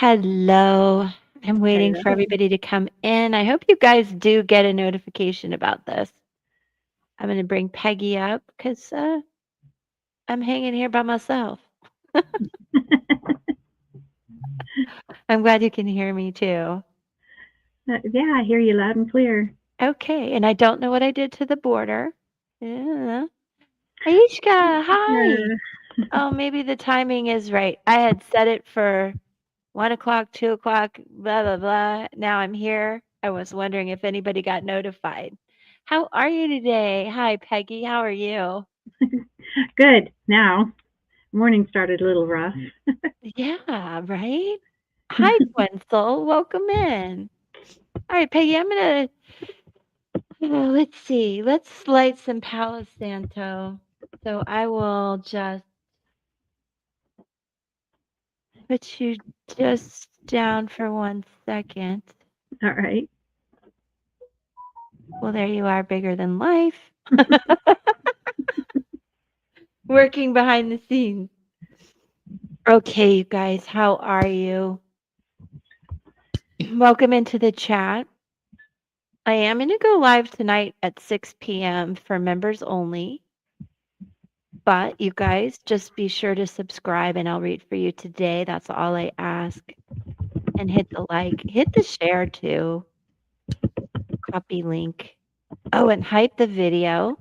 Hello. I'm waiting for Hello. everybody to come in. I hope you guys do get a notification about this. I'm going to bring Peggy up because I'm hanging here by myself. I'm glad you can hear me too. Yeah, I hear you loud and clear. Okay, and I don't know what I did to the border. Yeah. Aishka, hi. Uh, Oh, maybe the timing is right. I had set it for 1 o'clock, 2 o'clock, blah, blah, blah. Now I'm here. I was wondering if anybody got notified. How are you today? Hi, Peggy. How are you? Good. Now, morning started a little rough. Yeah, right? Hi, Twinsel. Welcome in. All right, Peggy, I'm going to, let's see. Let's light some Palo Santo. So I will just put you just down for 1 second. All right. Well, there you are, bigger than life. Working behind the scenes. Okay, you guys, how are you? Welcome into the chat. I am going to go live tonight at 6 p.m. for members only. But you guys just be sure to subscribe and I'll read for you today. That's all I ask. And hit the like, hit the share too. Copy link. Oh, and hype the video.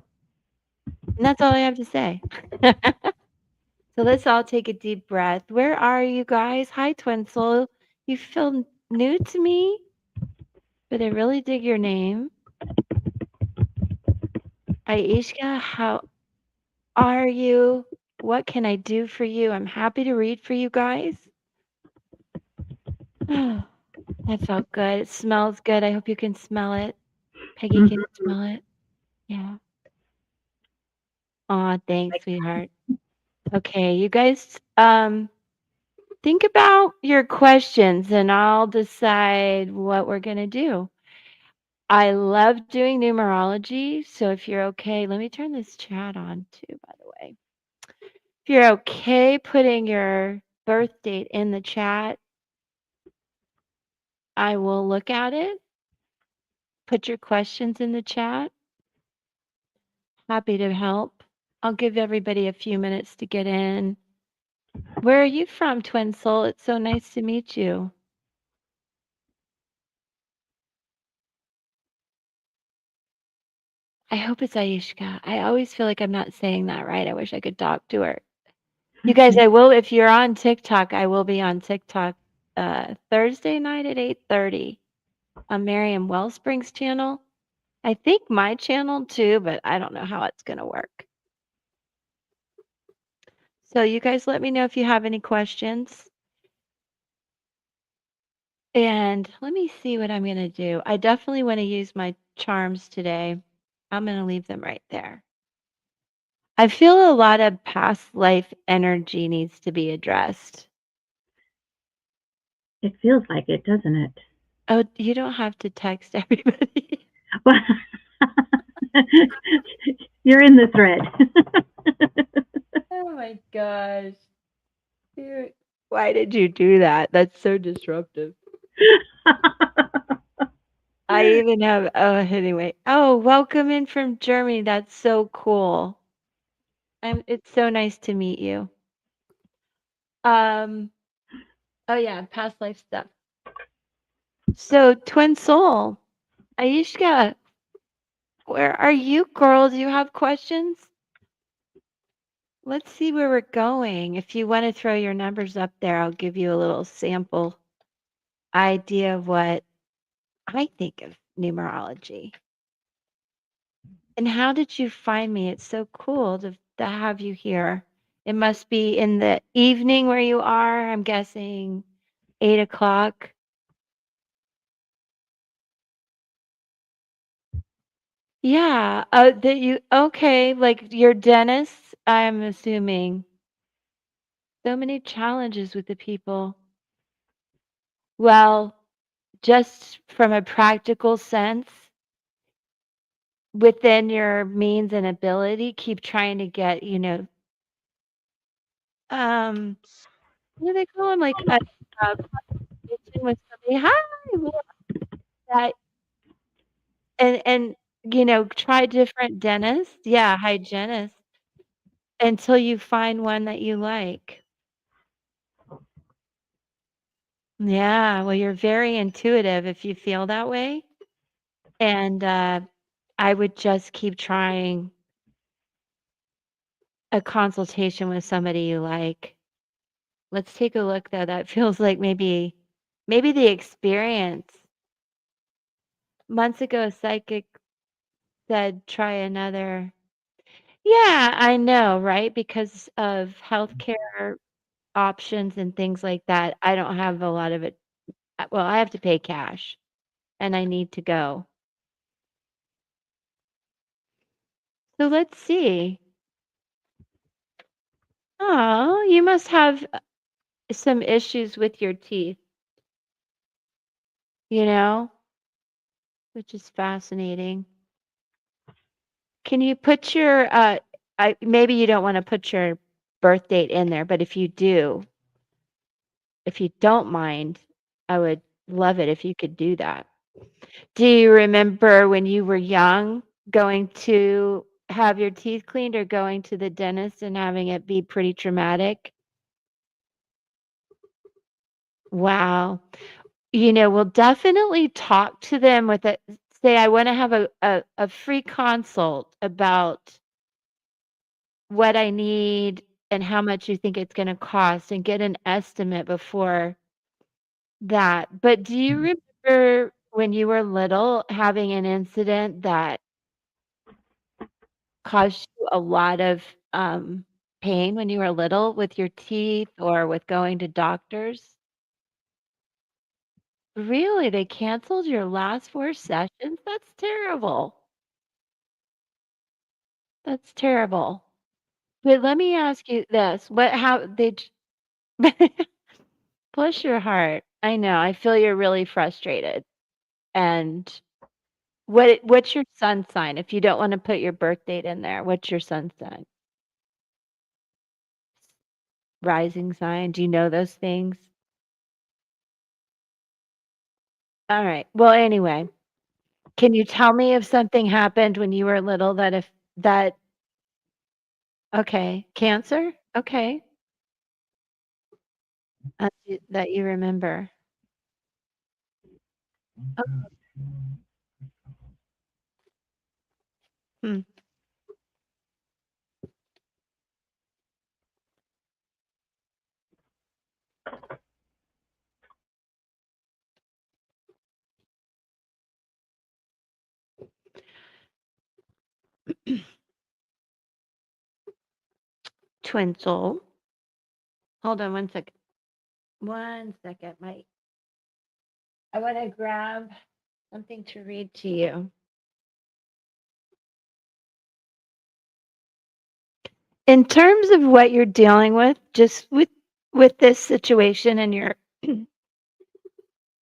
And that's all I have to say. So let's all take a deep breath. Where are you guys? Hi, Twin Soul. You feel new to me, but I really dig your name. Aishka, how are you? What can I do for you? I'm happy to read for you guys. That felt good. It smells good. I hope you can smell it. Peggy, can you Mhm. smell it? Yeah. Aw, thanks, Like, sweetheart. Okay, you guys, think about your questions and I'll decide what we're gonna do. I love doing numerology, so if you're okay, let me turn this chat on too, by the way. If you're okay putting your birth date in the chat, I will look at it. Put your questions in the chat. Happy to help. I'll give everybody a few minutes to get in. Where are you from, Twin Soul? It's so nice to meet you. I hope it's Aishka. I always feel like I'm not saying that right. I wish I could talk to her. You guys, I will, if you're on TikTok, I will be on TikTok Thursday night at 8:30 on Miriam Wellspring's channel. I think my channel too, but I don't know how it's going to work. So you guys let me know if you have any questions. And let me see what I'm going to do. I definitely want to use my charms today. I'm going to leave them right there. I feel a lot of past life energy needs to be addressed. it feels like it, doesn't it? Oh, you don't have to text everybody. Well, you're in the thread. Oh my gosh. Dude, why did you do that? That's so disruptive. I even have, oh, anyway. Oh, welcome in from Germany. That's so cool. It's so nice to meet you. Um, oh yeah, past life stuff. So, Twin Soul, Aishka, where are you, girl? Do you have questions? Let's see where we're going. If you want to throw your numbers up there, I'll give you a little sample idea of what I think of numerology. And how did you find me? It's so cool to have you here. It must be in the evening where you are. I'm guessing 8 o'clock. Yeah. That you okay? Like your dentist. I'm assuming so many challenges with the people. Well, just from a practical sense, within your means and ability, keep trying to get, um, what do they call them? Like, in with somebody, "Hi, look that," and, try different dentists, yeah, hygienists, until you find one that you like. Yeah, well, you're very intuitive if you feel that way, and, I would just keep trying a consultation with somebody you like. Let's take a look, though, that feels like maybe the experience. Months ago, a psychic said, "Try another." Yeah, I know, right? Because of healthcare options and things like that, I don't have a lot of it. Well, I have to pay cash, and I need to go. So let's see. Oh, you must have some issues with your teeth, you know, which is fascinating. Can you put your maybe you don't want to put your birth date in there, but if you don't mind, I would love it if you could do that. Do you remember when you were young going to have your teeth cleaned or going to the dentist and having it be pretty traumatic? Wow. We'll definitely talk to them with it. Say, I want to have a free consult about what I need and how much you think it's going to cost and get an estimate before that. But do you remember when you were little having an incident that caused you a lot of, pain when you were little with your teeth or with going to doctors? Really? They canceled your last 4 sessions? That's terrible. That's terrible. But let me ask you this, what how they j bless your heart. I know, I feel you're really frustrated. And what's your sun sign? If you don't wanna put your birth date in there, what's your sun sign? Rising sign? Do you know those things? Alright. Well, anyway, can you tell me if something happened when you were little that if that okay, Cancer? Okay, that you remember. Oh, hmm, twin soul. Hold on 1 second. 1 second, I wanna grab something to read to you. In terms of what you're dealing with, just with this situation and your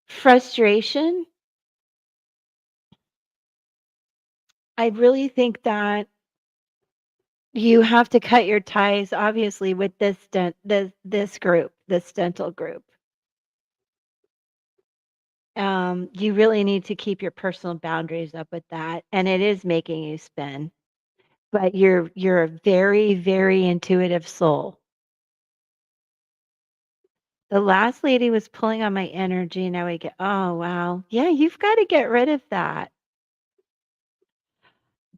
frustration, I really think that you have to cut your ties, obviously, with this group, this dental group. You really need to keep your personal boundaries up with that, and it is making you spin. But you're a very, very intuitive soul. The last lady was pulling on my energy, and I would get, "Oh, wow. Yeah, you've gotta get rid of that."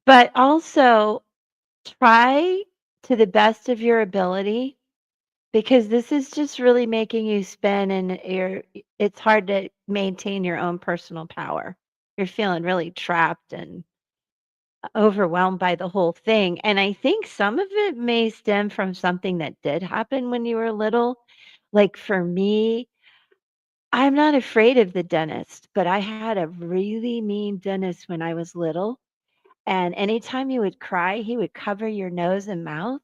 But also try to the best of your ability because this is just really making you spin and it's hard to maintain your own personal power. You're feeling really trapped and overwhelmed by the whole thing. And I think some of it may stem from something that did happen when you were little. Like for me, I'm not afraid of the dentist, but I had a really mean dentist when I was little. And anytime you would cry, he would cover your nose and mouth.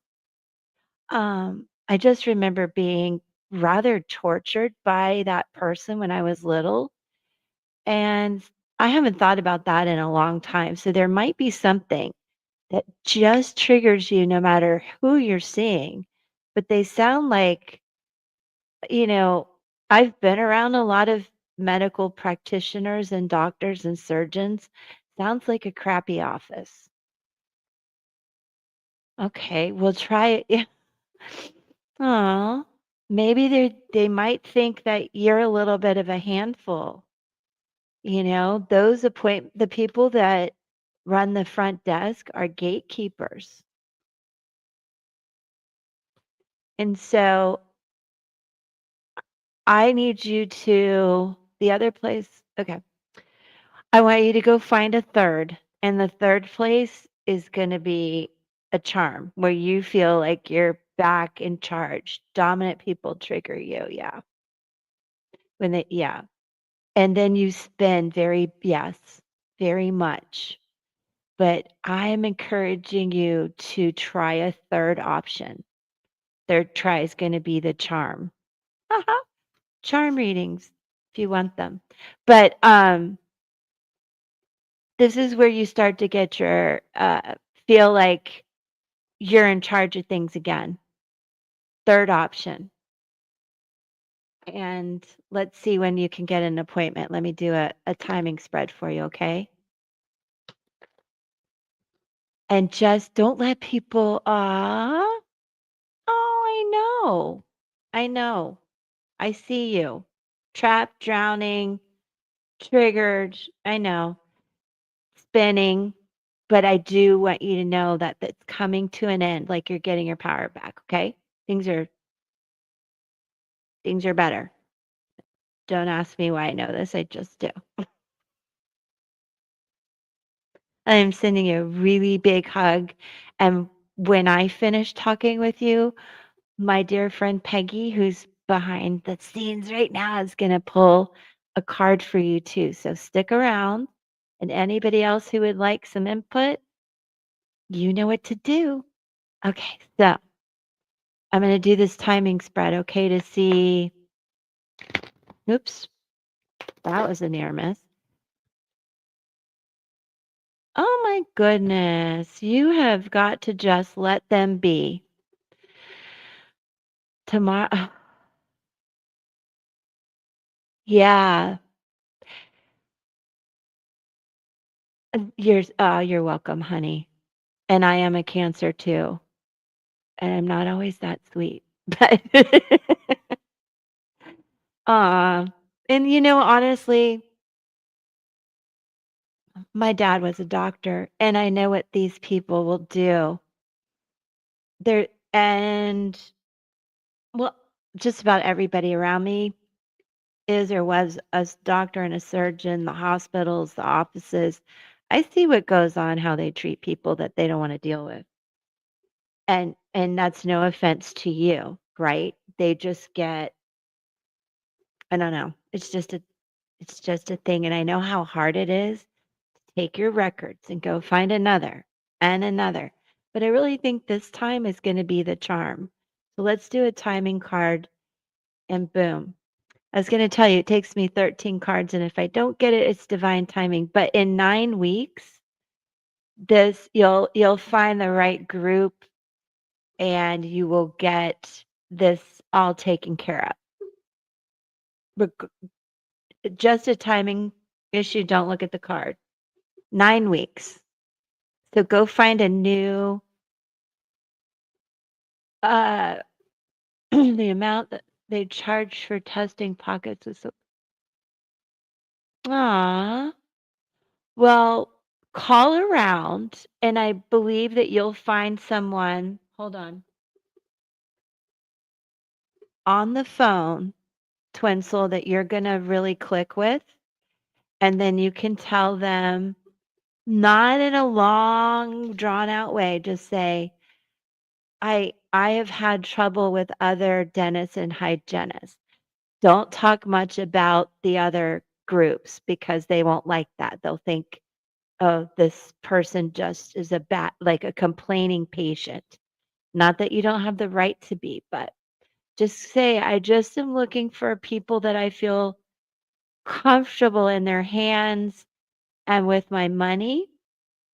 I just remember being rather tortured by that person when I was little, and I haven't thought about that in a long time. So there might be something that just triggers you no matter who you're seeing. But they sound like, you know, I've been around a lot of medical practitioners and doctors and surgeons. Sounds like a crappy office. Okay, we'll try it. Aw, maybe they might think that you're a little bit of a handful. The people that run the front desk are gatekeepers. And so I need you to the other place. Okay. I want you to go find a third. And the third place is going to be a charm where you feel like you're back in charge. Dominant people trigger you. Yeah. Yeah. And then you spin yes, very much. But I am encouraging you to try a third option. Third try is going to be the charm. Charm readings if you want them. But this is where you start to get your feel like you're in charge of things again. Third option. And let's see when you can get an appointment. Let me do a timing spread for you, okay? And just don't let people oh, I know. I know. I see you. Trapped, drowning, triggered. I know. Spinning. But I do want you to know that that's coming to an end, like you're getting your power back, okay? Things are better. Don't ask me why I know this. I just do. I'm sending you a really big hug. And when I finish talking with you, my dear friend Peggy, who's behind the scenes right now, is going to pull a card for you too. So stick around. And anybody else who would like some input, you know what to do. Okay, so I'm going to do this timing spread, okay, to see. Oops, that was a near miss. Oh my goodness, you have got to just let them be. Tomorrow, yeah, you're welcome, honey. And I am a Cancer too, and I'm not always that sweet, but uh, and honestly, my dad was a doctor, and I know what these people will do. They're and well, just about everybody around me is or was a doctor and a surgeon, the hospitals, the offices. I see what goes on, how they treat people that they don't want to deal with. And that's no offense to you, right? They just get I don't know. It's just a thing and I know how hard it is to take your records and go find another and another. But I really think this time is going to be the charm. So let's do a timing card and boom. I was going to tell you it takes me 13 cards and if I don't get it it's divine timing, but in 9 weeks this you'll find the right group and you will get this all taken care of. Reg- Just a timing issue, don't look at the card. 9 weeks. So go find a new uh the amount that they charge for testing pockets is so Aw. Well, call around and I believe that you'll find someone, hold on the phone, twin soul that you're going to really click with. And then you can tell them, not in a long, drawn out way, just say, I have had trouble with other dentists and hygienists. Don't talk much about the other groups because they won't like that. They'll think, oh, this person just is like a complaining patient. Not that you don't have the right to be, but just say, I just am looking for people that I feel comfortable in their hands and with my money.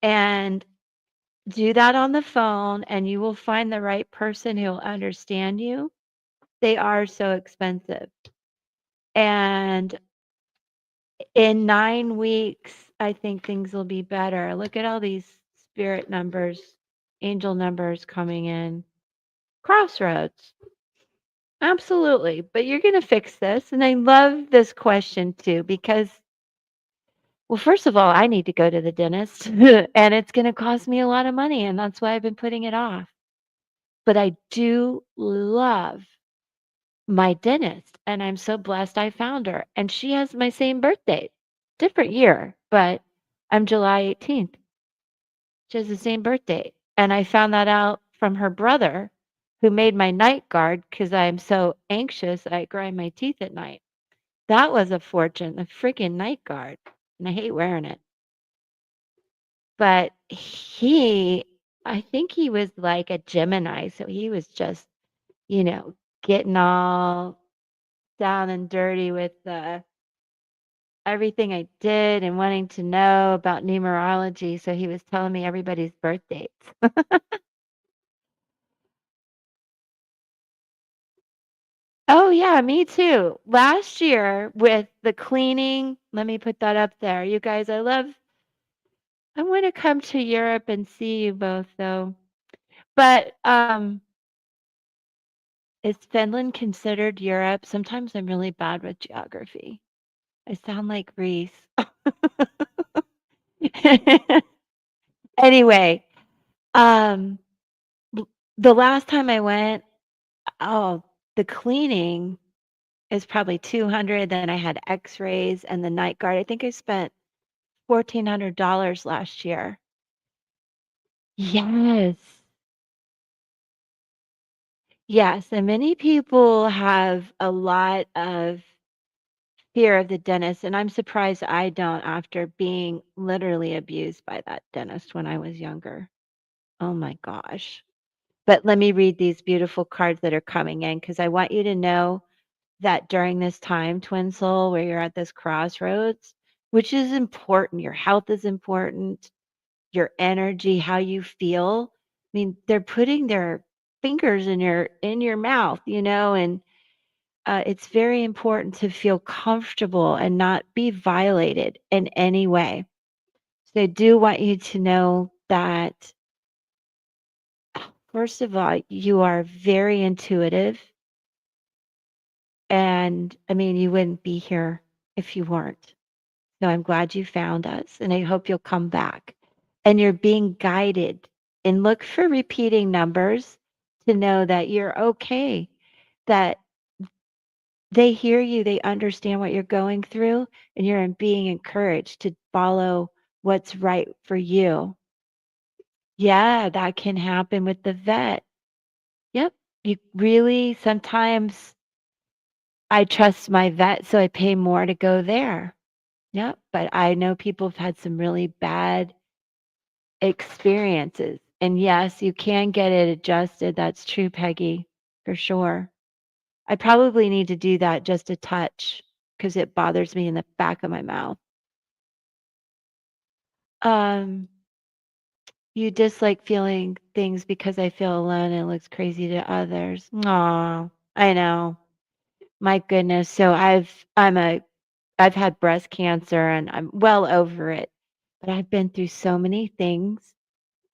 And do that on the phone, and you will find the right person who'll understand you. They are so expensive. And In 9 weeks, I think things will be better. Look at all these spirit numbers, angel numbers coming in. Crossroads. Absolutely. But you're going to fix this. And I love this question too, because, well, first of all, I need to go to the dentist and it's going to cost me a lot of money. And that's why I've been putting it off. But I do love my dentist. And I'm so blessed I found her. And she has my same birthday, different year, but I'm July 18th. She has the same birthday. And I found that out from her brother who made my night guard because I'm so anxious I grind my teeth at night. That was a fortune, a freaking night guard. And I hate wearing it. But I think he was like a Gemini. So he was just, you know, getting all down and dirty with everything I did and wanting to know about numerology. So he was telling me everybody's birth dates. Oh, yeah, me too. Last year with the cleaning, let me put that up there. You guys, I want to come to Europe and see you both though. But is Finland considered Europe? Sometimes I'm really bad with geography. I sound like Greece. Anyway, um the last time I went, oh, the cleaning is probably 200, then I had x-rays and the night guard. I think I spent $1,400 last year. Yes. Yes, and many people have a lot of fear of the dentist, and I'm surprised I don't after being literally abused by that dentist when I was younger. Oh my gosh. But let me read these beautiful cards that are coming in because I want you to know that during this time, Twin Soul, where you're at this crossroads, which is important, your health is important, your energy, how you feel. I mean, they're putting their fingers in your mouth, and it's very important to feel comfortable and not be violated in any way. So I do want you to know that first of all, you are very intuitive, and I mean, you wouldn't be here if you weren't. So I'm glad you found us, and I hope you'll come back. And you're being guided. And look for repeating numbers to know that you're okay, that they hear you, they understand what you're going through, and you're being encouraged to follow what's right for you. Yeah, that can happen with the vet. Yep. You really sometimes I trust my vet, so I pay more to go there. Yep. But I know people have had some really bad experiences. And yes, you can get it adjusted. That's true, Peggy, for sure. I probably need to do that just a touch because it bothers me in the back of my mouth. Um, you dislike feeling things because I feel alone and it looks crazy to others. Aw, I know. My goodness. So I've had breast cancer and I'm well over it. But I've been through so many things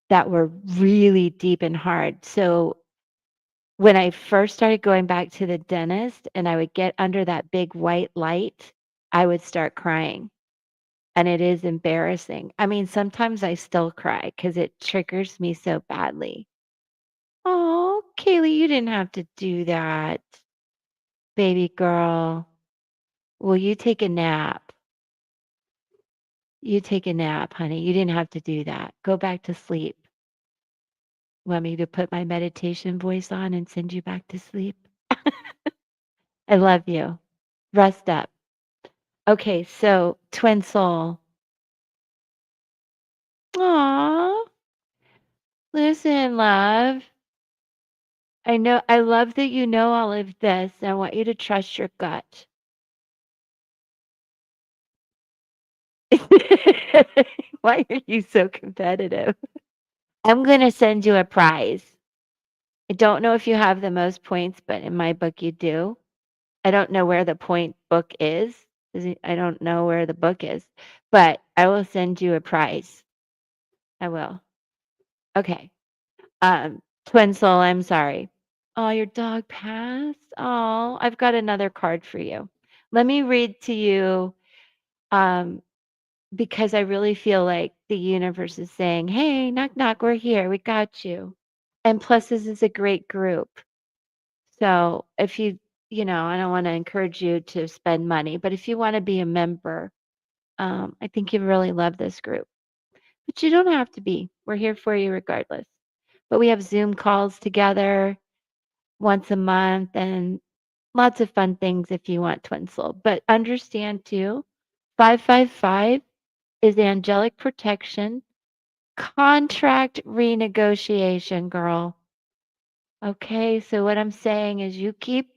that were really deep and hard. So when I first started going back to the dentist and I would get under that big white light, I would start crying. And it is embarrassing. I mean, sometimes I still cry because it triggers me so badly. Oh, Kaylee, you didn't have to do that, baby girl. Well, you take a nap. You take a nap, honey. You didn't have to do that. Go back to sleep. Want me to put my meditation voice on and send you back to sleep? I love you. Rest up. Okay, so twin soul. Aw, listen, love. I love that you know all of this. I want you to trust your gut. Why are you so competitive? I'm going to send you a prize. I don't know if you have the most points, but in my book you do. I don't know where the point book is. I don't know where the book is, but I will send you a prize. I will. Okay. Twin Soul, I'm sorry. Oh, your dog passed? Oh, I've got another card for you. Let me read to you um, because I really feel like the universe is saying, hey, knock, knock, we're here. We got you. And plus, this is a great group. So if I don't want to encourage you to spend money, but if you want to be a member, I think you really love this group. But you don't have to be. We're here for you regardless. But we have Zoom calls together once a month and lots of fun things if you want Twin Soul. But understand too, 555 is angelic protection, contract renegotiation, girl. Okay, so what I'm saying is you keep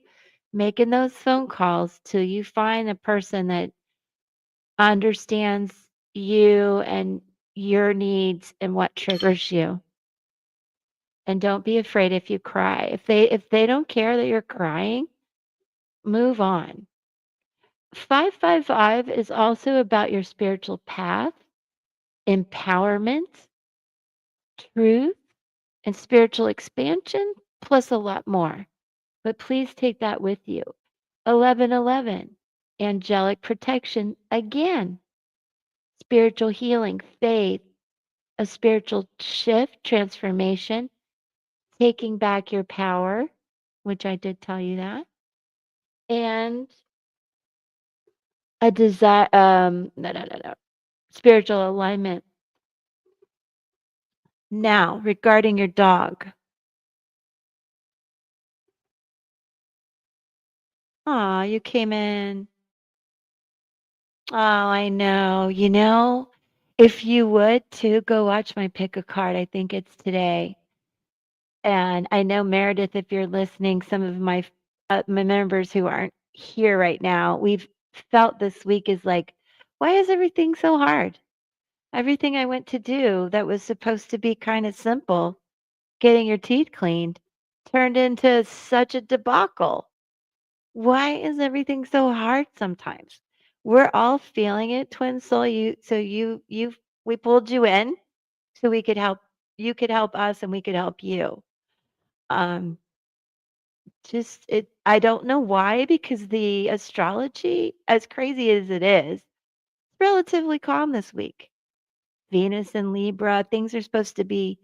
making those phone calls till you find a person that understands you and your needs and what triggers you. And don't be afraid if you cry. If they don't care that you're crying, move on. 555 is also about your spiritual path, empowerment, truth, and spiritual expansion, plus a lot more. But please take that with you. 1111, angelic protection, again, spiritual healing, faith, a spiritual shift, transformation, taking back your power, which I did tell you that, and a desire, no, spiritual alignment. Now, regarding your dog. Aw, you came in. Oh, I know. If you would too, go watch my pick a card. I think it's today. And I know Meredith, if you're listening, some of my members who aren't here right now, we've felt this week is like, why is everything so hard? Everything I went to do that was supposed to be kind of simple, getting your teeth cleaned, turned into such a debacle. Why is everything so hard sometimes? We're all feeling it, twin soul. We pulled you in so we could help. You could help us, and we could help you. Um, just it. I don't know why, because the astrology, as crazy as it is, relatively calm this week. Venus and Libra, things are supposed to be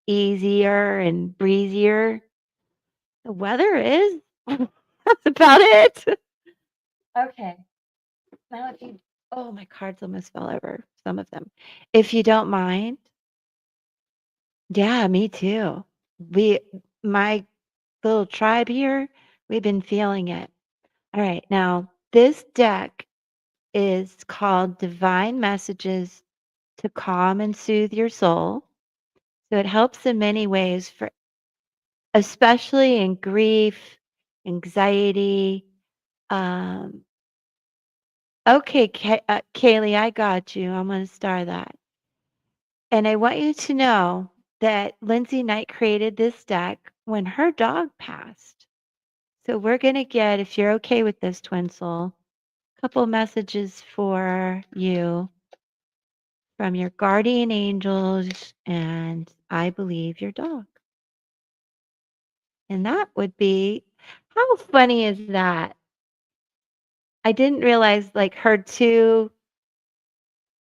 easier and breezier. The weather is. That's about it. Okay. Now, oh, my cards almost fell over, some of them. If you don't mind, yeah, me too. My little tribe here, we've been feeling it. All right, now this deck is called Divine Messages to Calm and Soothe Your Soul. So it helps in many ways for, especially in grief, anxiety. Um, okay, Kaylee, I got you. I'm going to star that. And I want you to know that Lindsay Knight created this deck when her dog passed. So we're going to get, if you're okay with this, Twin Soul, a couple messages for you from your guardian angels and I believe your dog. And that would be, how funny is that? I didn't realize like her two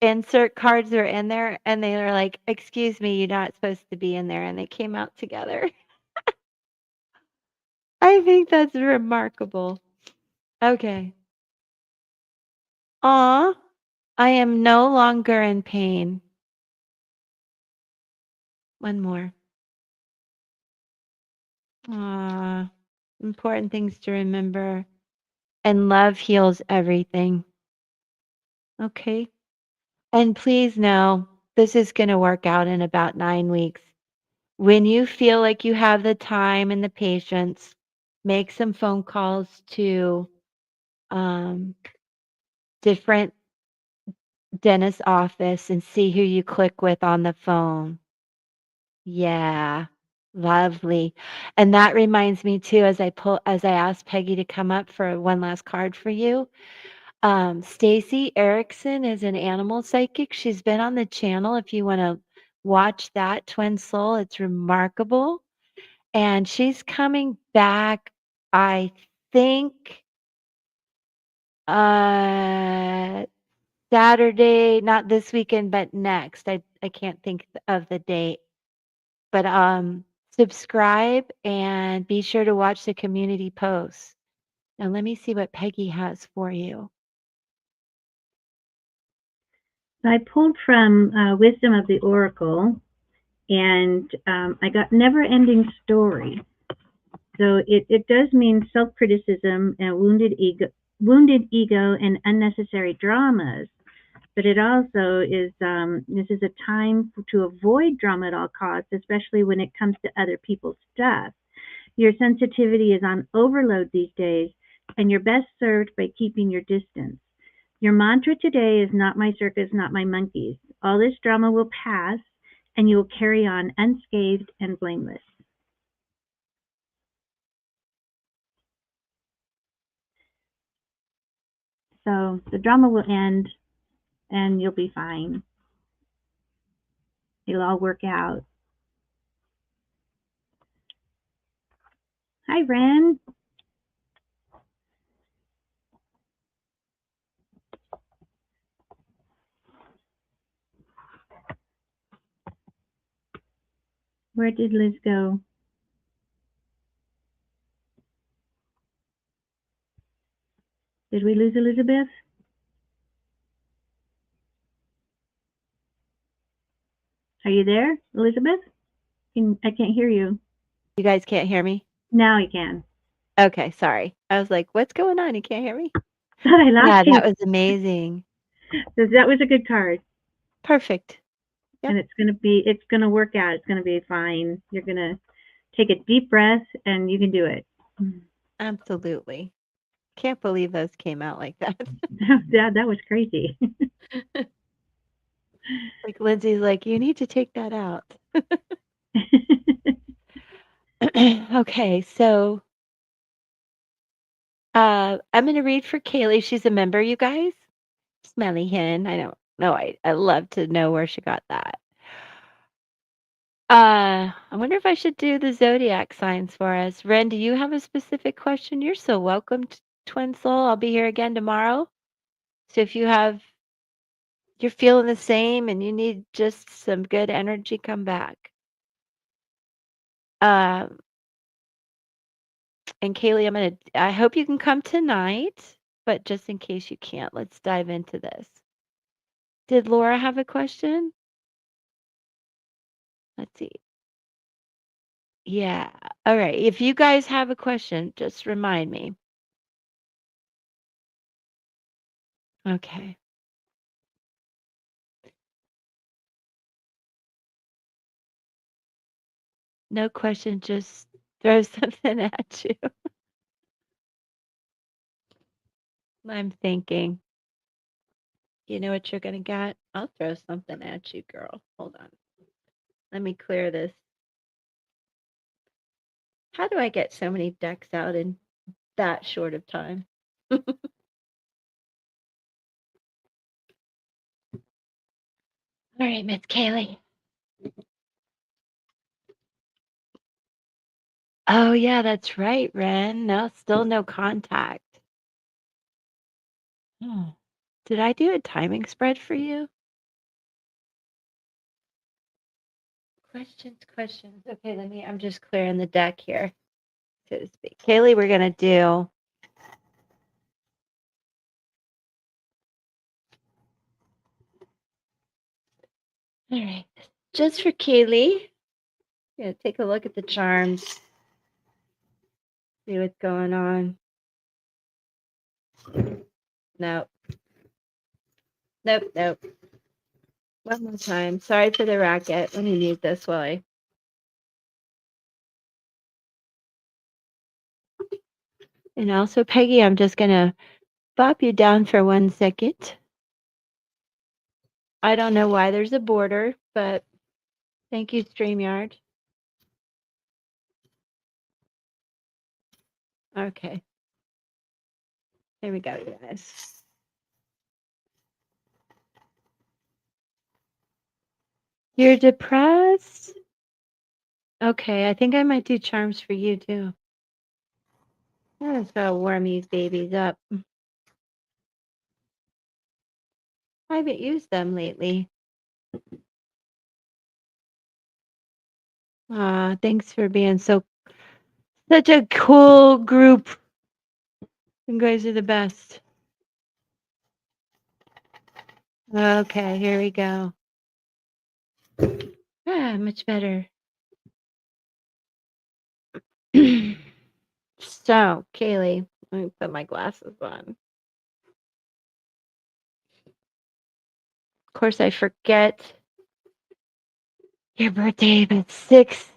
insert cards were in there and they were like, excuse me, you're not supposed to be in there. And they came out together. I think that's remarkable. Okay. Aw, I am no longer in pain. One more. Aw, important things to remember. And love heals everything. Okay. And please know this is going to work out in about 9 weeks. When you feel like you have the time and the patience, make some phone calls to um, different dentist office and see who you click with on the phone. Yeah, lovely. And that reminds me too, as I asked Peggy to come up for one last card for you, Stacy Erickson is an animal psychic. She's been on the channel if you want to watch that Twin Soul. It's remarkable. And she's coming back, I think, uh Saturday, not this weekend, but next. I can't think of the date. But subscribe and be sure to watch the community posts. Now let me see what Peggy has for you. I pulled from Wisdom of the Oracle, and I got never-ending story. So it does mean self-criticism and wounded ego and unnecessary dramas. But it also is, this is a time to avoid drama at all costs, especially when it comes to other people's stuff. Your sensitivity is on overload these days, and you're best served by keeping your distance. Your mantra today is not my circus, not my monkeys. All this drama will pass, and you will carry on unscathed and blameless. So the drama will end, and you'll be fine. It'll all work out. Hi, Ren. Where did Liz go? Did we lose Elizabeth? Are you there, Elizabeth? I can't hear you. You guys can't hear me? Now I can. Okay, sorry. I was like, what's going on? You can't hear me? I lost Yeah, you. that was amazing. So that was a good card. Perfect. Yep. And it's gonna work out. It's gonna be fine. You're gonna take a deep breath and you can do it. Absolutely. Can't believe those came out like that. That was crazy. Like Lindsay's like, you need to take that out. Okay, so I'm gonna read for Kaylee. She's a member, you guys. Smelly hen. I don't know. I love to know where she got that. I wonder if I should do the zodiac signs for us. Ren, do you have a specific question? You're so welcome, Twin Soul. I'll be here again tomorrow. So if you're feeling the same and you need just some good energy, come back. Um, and Kaylee, I hope you can come tonight, but just in case you can't, let's dive into this. Did Laura have a question? Let's see. Yeah. All right. If you guys have a question, just remind me. Okay. No question, just throw something at you. I'm thinking. You know what you're going to get? I'll throw something at you, girl. Hold on. Let me clear this. How do I get so many decks out in that short of time? All right, Miss Kaylee. Oh, yeah, that's right, Ren. No, still no contact. Oh. Did I do a timing spread for you? Questions. Okay, I'm just clearing the deck here, so to speak. Kaylee, we're going to do. All right, just for Kaylee, gonna take a look at the charms, see what's going on. Nope. Nope. One more time. Sorry for the racket. Let me mute this while I. And also, Peggy, I'm just gonna bop you down for 1 second. I don't know why there's a border, but thank you, StreamYard. Okay. There we go, you guys. You're depressed? Okay, I think I might do charms for you too. I'm just gonna warm these babies up. I haven't used them lately. Thanks for being such a cool group. You guys are the best. Okay, here we go. Much better. So, Kaylee, let me put my glasses on. Of course, I forget your birthday, but 6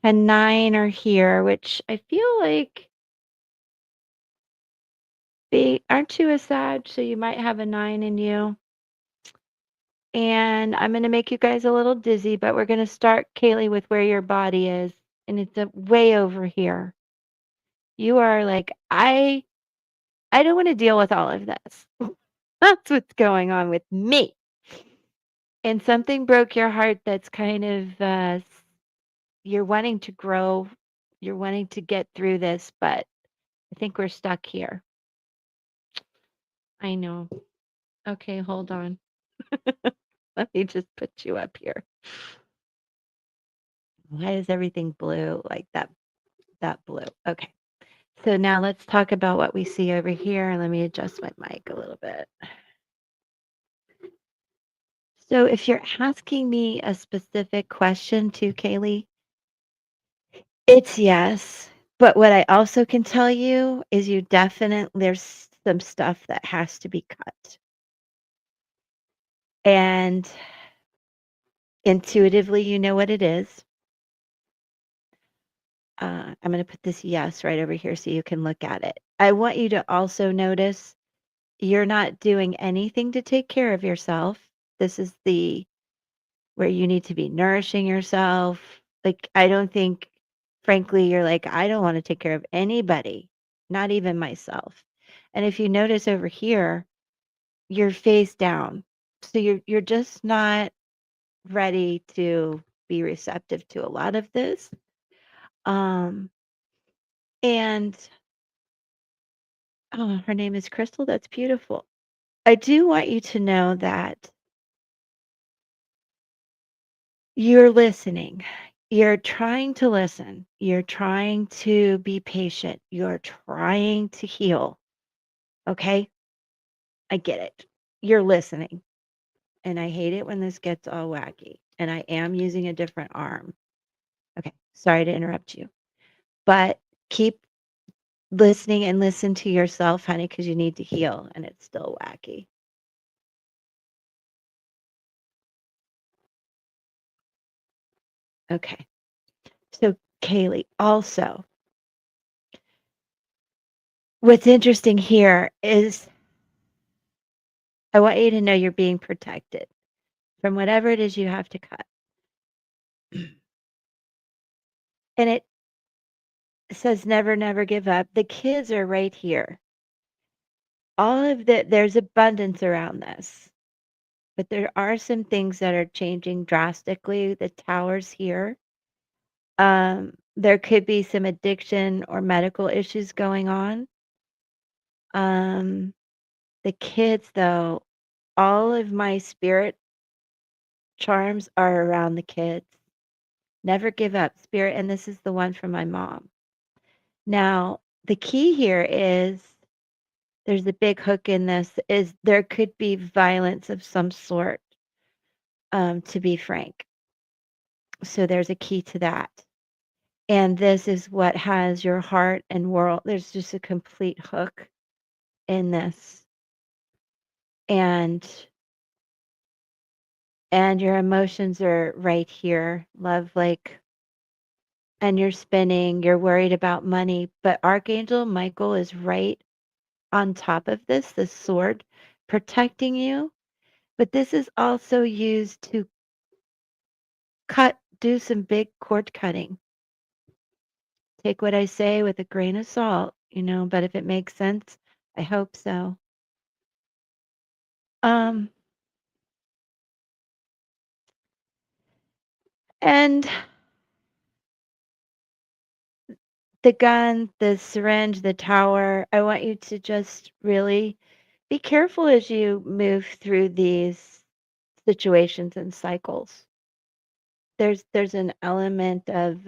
and 9 are here, which I feel like aren't you a Sag? So you might have a 9 in you. And I'm going to make you guys a little dizzy, but we're going to start, Kaylee, with where your body is. And it's way over here. You are like, I don't want to deal with all of this. That's what's going on with me. And something broke your heart that's kind of, you're wanting to grow, you're wanting to get through this, but I think we're stuck here. I know. Okay, hold on. Let me just put you up here. Why is everything blue like that? That blue. Okay. So now let's talk about what we see over here. Let me adjust my mic a little bit. So if you're asking me a specific question too, Kaylee, it's yes. But what I also can tell you is you definitely, there's some stuff that has to be cut. And intuitively, you know what it is. I'm going to put this yes right over here so you can look at it. I want you to also notice you're not doing anything to take care of yourself. This is the where you need to be nourishing yourself. Like, I don't think, frankly, you're like, I don't want to take care of anybody, not even myself. And if you notice over here, you're face down. So you're just not ready to be receptive to a lot of this. Um, and oh, her name is Crystal. That's beautiful. I do want you to know that you're listening. You're trying to listen. You're trying to be patient. You're trying to heal. Okay? I get it. You're listening. And I hate it when this gets all wacky. And I am using a different arm. Okay. Sorry to interrupt you. But keep listening and listen to yourself, honey, because you need to heal. And it's still wacky. Okay. So, Kaylee, also, what's interesting here is I want you to know you're being protected from whatever it is you have to cut. And it says never, never give up. The kids are right here. All of there's abundance around this, but there are some things that are changing drastically. The towers here. There could be some addiction or medical issues going on. The kids, though, all of my spirit charms are around the kids. Never give up, spirit. And this is the one from my mom. Now, the key here is there's a big hook in this is there could be violence of some sort, to be frank. So there's a key to that. And this is what has your heart and world. There's just a complete hook in this. And your emotions are right here. Love, like, and you're spinning, you're worried about money, but Archangel Michael is right on top of this sword protecting you. But this is also used to do some big cord cutting. Take what I say with a grain of salt, but if it makes sense, I hope so. Um, And the gun, the syringe, the tower, I want you to just really be careful as you move through these situations and cycles. There's an element of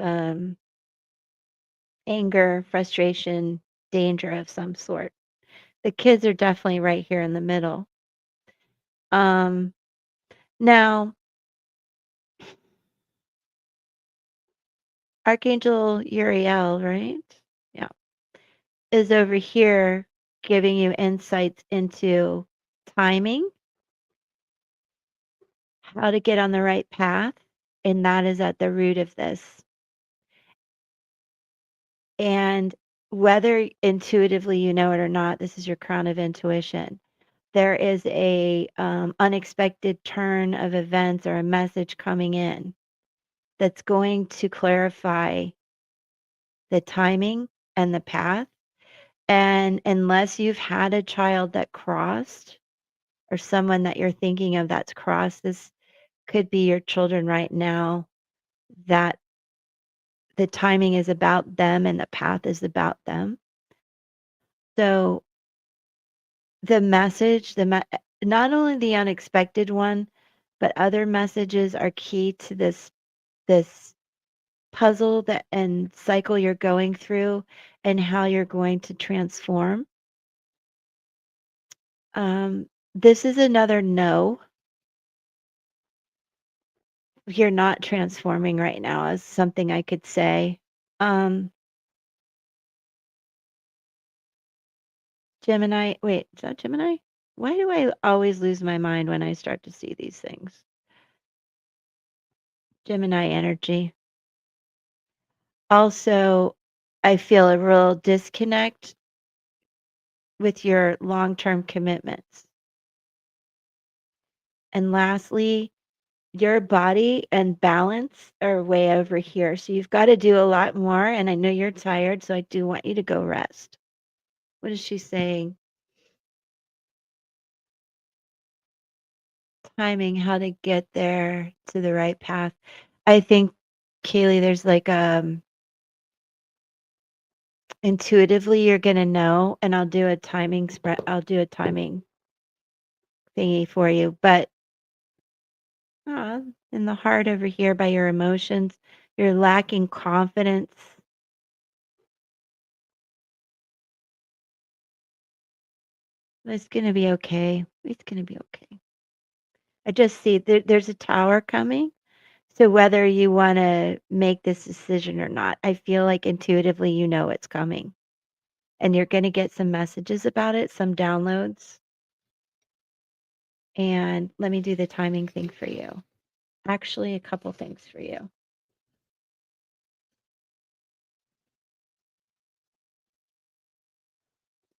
anger, frustration, danger of some sort. The kids are definitely right here in the middle. Um, Now, Archangel Uriel, right? Yeah, is over here giving you insights into timing, how to get on the right path, and that is at the root of this. And whether intuitively you know it or not, this is your crown of intuition. There is a unexpected turn of events or a message coming in that's going to clarify the timing and the path. And unless you've had a child that crossed or someone that you're thinking of that's crossed, this could be your children right now, that the timing is about them and the path is about them. So the message, not only the unexpected one, but other messages are key to this puzzle that and cycle you're going through and how you're going to transform. This is another no. You're not transforming right now is something I could say. Um, Gemini, wait, is that Gemini? Why do I always lose my mind when I start to see these things? Gemini energy. Also, I feel a real disconnect with your long-term commitments. And lastly, your body and balance are way over here. So you've got to do a lot more. And I know you're tired, so I do want you to go rest. What is she saying? Timing, how to get there to the right path. I think, Kaylee, there's like intuitively you're gonna know, and I'll do a timing spread. I'll do a timing thingy for you. But in the heart over here, by your emotions, you're lacking confidence. It's gonna be okay. It's gonna be okay. I just see there's a tower coming. So whether you want to make this decision or not, I feel like intuitively you know it's coming. And you're going to get some messages about it, some downloads. And let me do the timing thing for you. Actually, a couple things for you.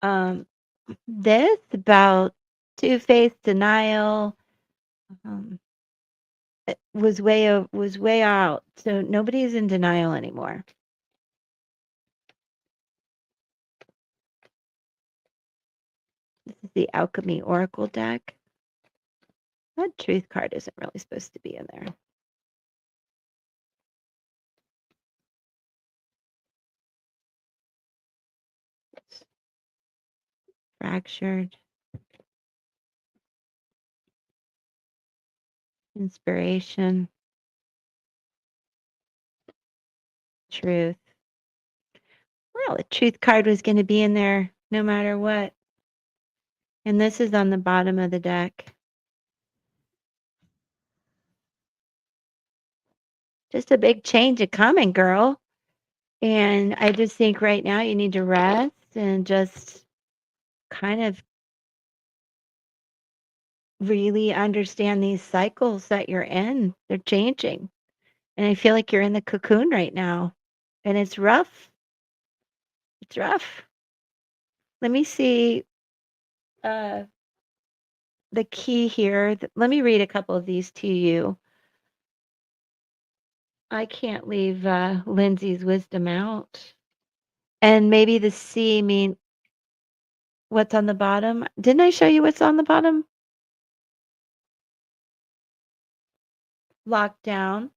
Um, this about two-faced denial it was way out. So nobody's in denial anymore. This is the Alchemy Oracle deck. That truth card isn't really supposed to be in there. Fractured. Inspiration. Truth. Well, the truth card was going to be in there no matter what. And this is on the bottom of the deck. Just a big change of coming, girl. And I just think right now you need to rest and just kind of really understand these cycles that you're in. They're changing. And I feel like you're in the cocoon right now. And it's rough. It's rough. Let me see uh, the key here. Let me read a couple of these to you. I can't leave Lindsay's wisdom out. And maybe the C mean what's on the bottom. Didn't I show you what's on the bottom? Lockdown.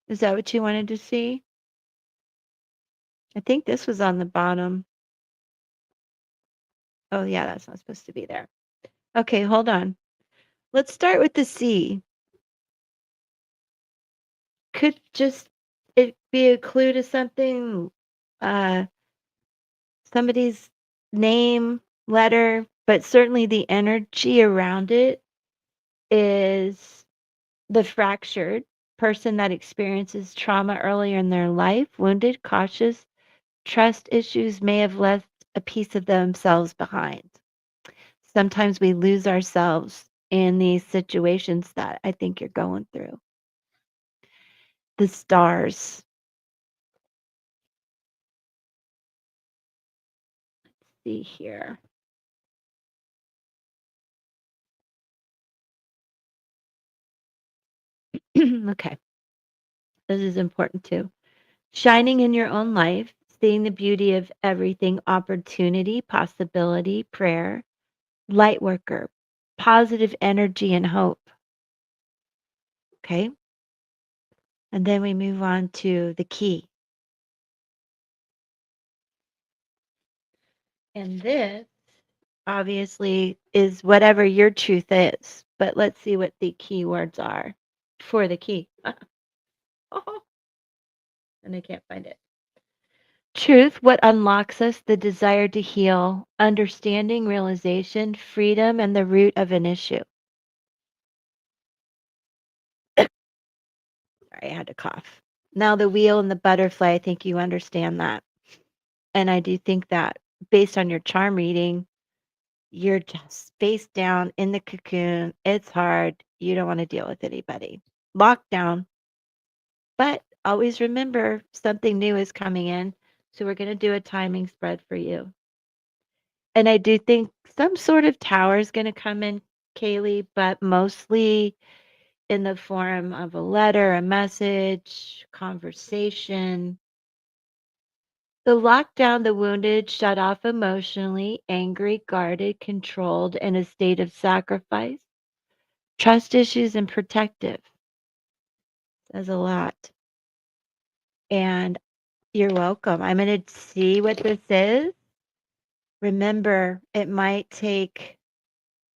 Is that what you wanted to see? I think this was on the bottom. Oh, yeah, that's not supposed to be there. Okay, hold on. Let's start with the C. Could just it be a clue to something? Uh, somebody's name, letter, but certainly the energy around it is the fractured person that experiences trauma earlier in their life, wounded, cautious, trust issues may have left a piece of themselves behind. Sometimes we lose ourselves in these situations that I think you're going through. The stars. See here. Okay, this is important too. Shining in your own life, seeing the beauty of everything, opportunity, possibility, prayer, light worker, positive energy and hope. Okay. And then we move on to the key. And this obviously is whatever your truth is, but let's see what the keywords are for the key. Oh, and I can't find it. Truth, what unlocks us, the desire to heal, understanding, realization, freedom, and the root of an issue. Sorry, I had to cough. Now, the wheel and the butterfly, I think you understand that. And I do think that based on your charm reading, you're just face down in the cocoon. It's hard. You don't want to deal with anybody. Lockdown. But always remember something new is coming in. So we're going to do a timing spread for you. And I do think some sort of tower is going to come in, Kaylee, but mostly in the form of a letter, a message, conversation. The lockdown, the wounded, shut off emotionally, angry, guarded, controlled, in a state of sacrifice, trust issues, and protective. Says a lot. And you're welcome. I'm going to see what this is. Remember, it might take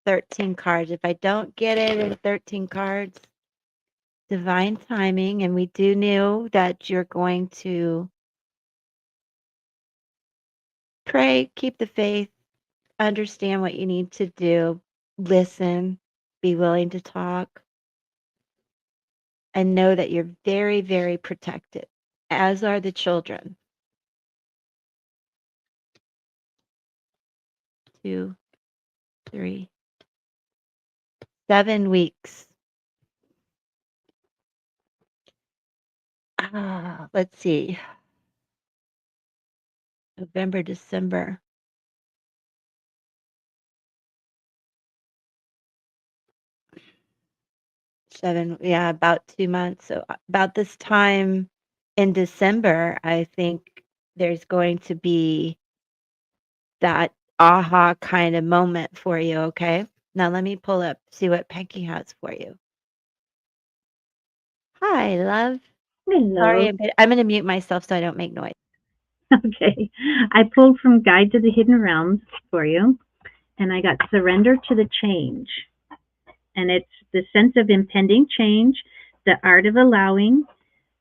13 cards. If I don't get it in 13 cards, divine timing. And we do know that you're going to pray, keep the faith, understand what you need to do, listen, be willing to talk, and know that you're very, very protected, as are the children. 2, 3, 7 weeks. Let's see. November, December. 7, yeah, about 2 months. So about this time in December, I think there's going to be that aha kind of moment for you, okay? Now let me pull up, see what Peggy has for you. Hi, love. Sorry, Hello. I'm gonna mute myself so I don't make noise. Okay. I pulled from Guide to the Hidden Realms for you, and I got Surrender to the Change. And it's the sense of impending change, the art of allowing,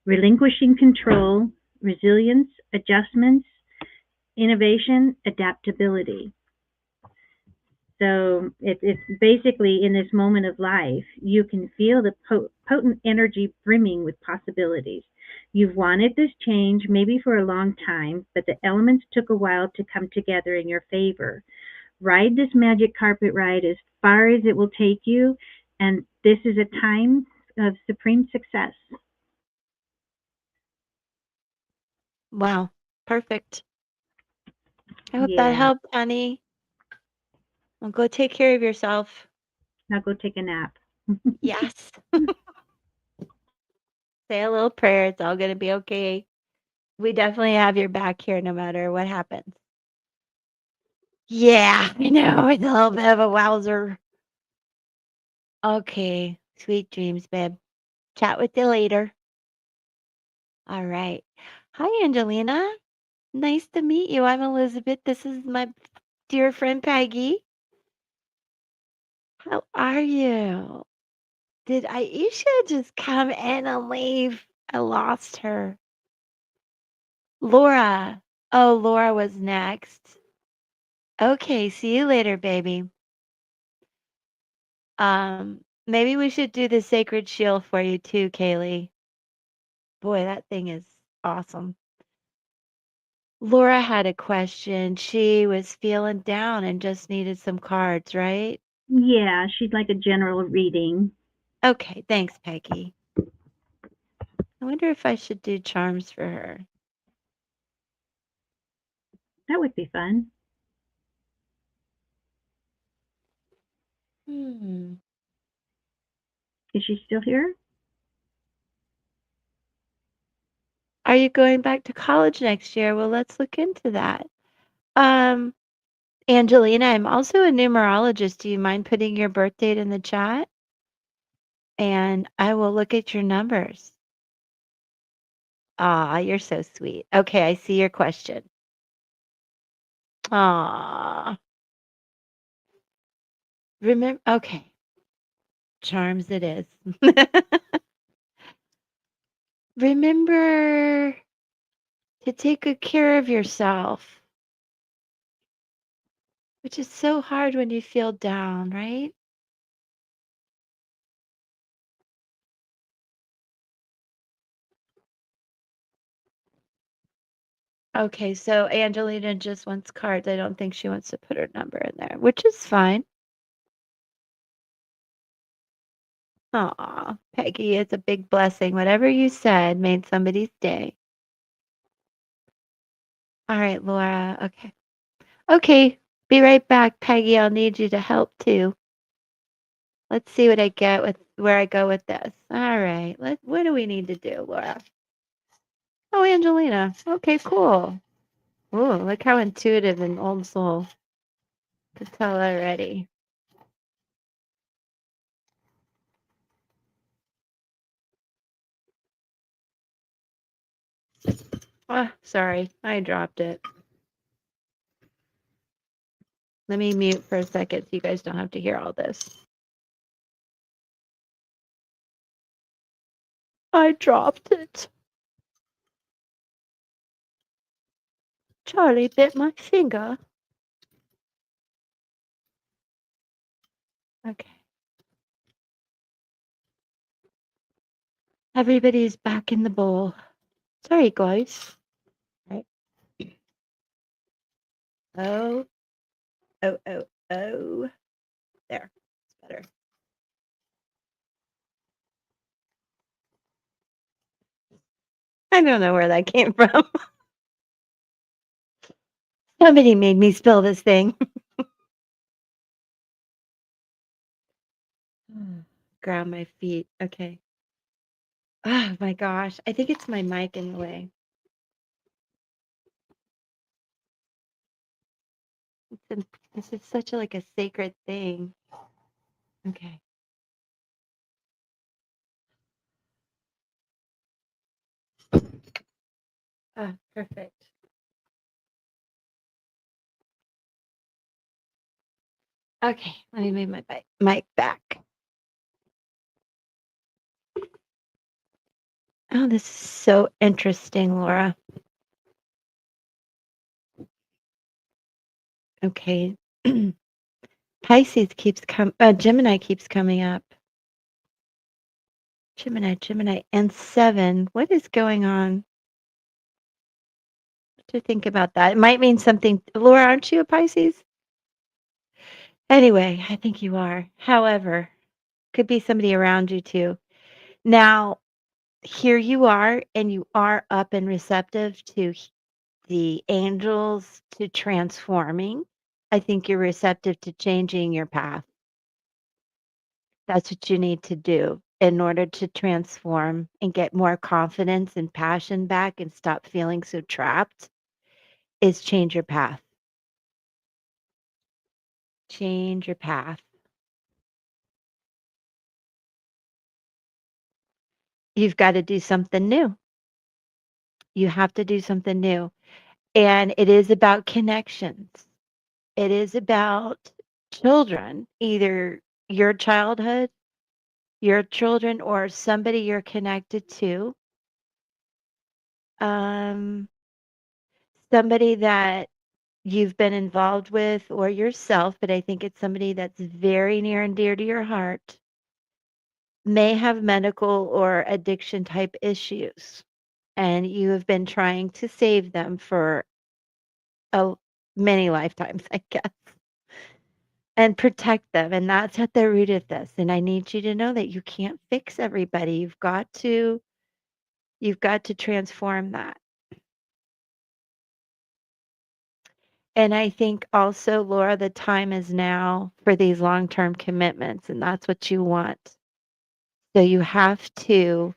relinquishing control, resilience, adjustments, innovation, adaptability. So it's basically in this moment of life, you can feel the potent energy brimming with possibilities. You've wanted this change maybe for a long time, but the elements took a while to come together in your favor. Ride this magic carpet ride as far as it will take you, and this is a time of supreme success. Wow, perfect. I hope that Yeah, helped, honey. Well, go take care of yourself. now go take a nap. Yes. Say a little prayer. It's all gonna be okay. We definitely have your back here no matter what happens. Yeah, I know. It's a little bit of a wowzer. Okay. Sweet dreams, babe. Chat with you later. All right. Hi, Angelina. Nice to meet you. I'm Elizabeth. This is my dear friend Peggy. How are you? Did Aisha just come in and leave? I lost her. Laura. Oh, Laura was next. Okay, see you later, baby. Maybe we should do the sacred shield for you too, Kaylee. Boy, that thing is awesome. Laura had a question. She was feeling down and just needed some cards, right? Yeah, she'd like a general reading. Okay, thanks, Peggy. I wonder if I should do charms for her. That would be fun. Hmm. Is she still here? Are you going back to college next year? Well, let's look into that. Um, Angelina, I'm also a numerologist. Do you mind putting your birth date in the chat? And I will look at your numbers. Ah, you're so sweet. Okay, I see your question. Ah, remember, okay, charms it is. Remember to take good care of yourself, which is so hard when you feel down, right? Okay, so Angelina just wants cards. I don't think she wants to put her number in there, which is fine. Aw, Peggy, it's a big blessing. Whatever you said made somebody's day. All right, Laura. Okay. Okay, be right back, Peggy. I'll need you to help too. Let's see what I get with where I go with this. All right. What do we need to do, Laura? Oh, Angelina. Okay, cool. Oh, look how intuitive and old soul. Could tell already. Oh, sorry. I dropped it. Let me mute for a second so you guys don't have to hear all this. I dropped it. Charlie bit my finger. Okay. Everybody's back in the bowl. Sorry, guys. Right. Oh, oh. There. It's better. I don't know where that came from. Somebody made me spill this thing. Ground my feet. Okay. Oh my gosh. I think it's my mic in the way. This is such like a sacred thing. Okay. Ah, perfect. Okay, let me move my mic back. Oh, this is so interesting, Laura. Okay. Pisces keeps Gemini keeps coming up. Gemini, and 7. What is going on? What to think about that? It might mean something. Laura, aren't you a Pisces? Anyway, I think you are. However, could be somebody around you too. Now, here you are, and you are up and receptive to the angels, to transforming. I think you're receptive to changing your path. That's what you need to do in order to transform and get more confidence and passion back and stop feeling so trapped is change your path. Change your path. You've got to do something new. You have to do something new. And it is about connections. It is about children, either your childhood, your children, or somebody you're connected to. Um, somebody that you've been involved with or yourself, but I think it's somebody that's very near and dear to your heart, may have medical or addiction type issues. And you have been trying to save them for a, many lifetimes, I guess, and protect them. And that's at the root of this. And I need you to know that you can't fix everybody. You've got to transform that. And I think also, Laura, the time is now for these long-term commitments, and that's what you want. So you have to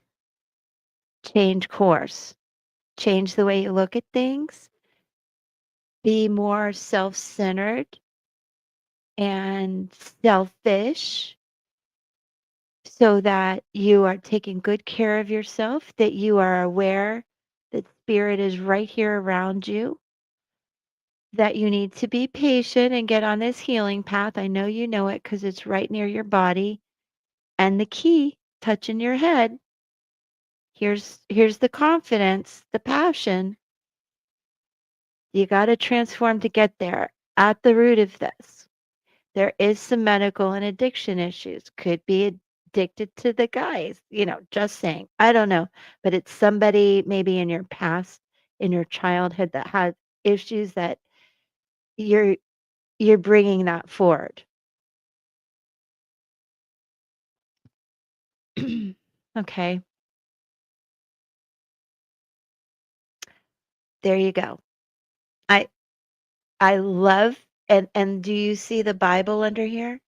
change course, change the way you look at things, be more self-centered and selfish so that you are taking good care of yourself, that you are aware that spirit is right here around you, that you need to be patient and get on this healing path. I know you know it because it's right near your body. And the key, touching your head, here's the confidence, the passion. You got to transform to get there. At the root of this, there is some medical and addiction issues. Could be addicted to the guys, just saying. I don't know. But it's somebody maybe in your past, in your childhood that had issues that you're you're bringing that forward. Okay. There you go. I I love and do you see the Bible under here?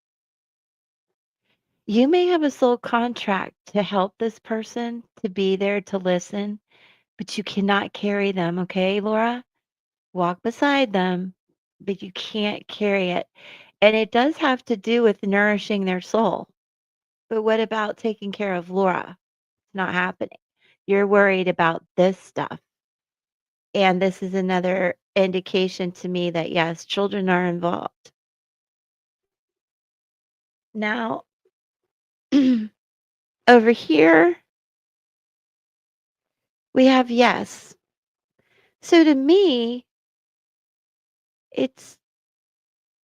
You may have a soul contract to help this person, to be there to listen, but you cannot carry them, okay, Laura? Walk beside them, but you can't carry it. And it does have to do with nourishing their soul. But what about taking care of Laura? It's not happening. You're worried about this stuff. And this is another indication to me that yes, children are involved. Now, over here, we have yes. So to me, it's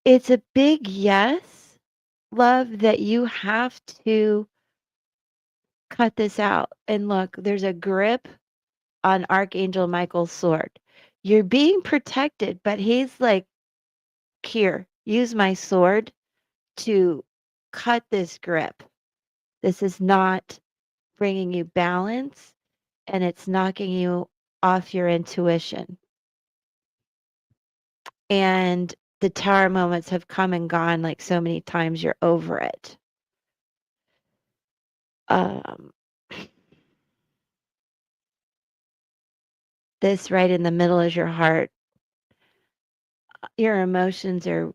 it's a big yes, love, that you have to cut this out. And look, there's a grip on Archangel Michael's sword. You're being protected, but he's like, here, use my sword to cut this grip. This is not bringing you balance, and it's knocking you off your intuition. And the tower moments have come and gone like so many times, you're over it. Um, this right in the middle is your heart. Your emotions are,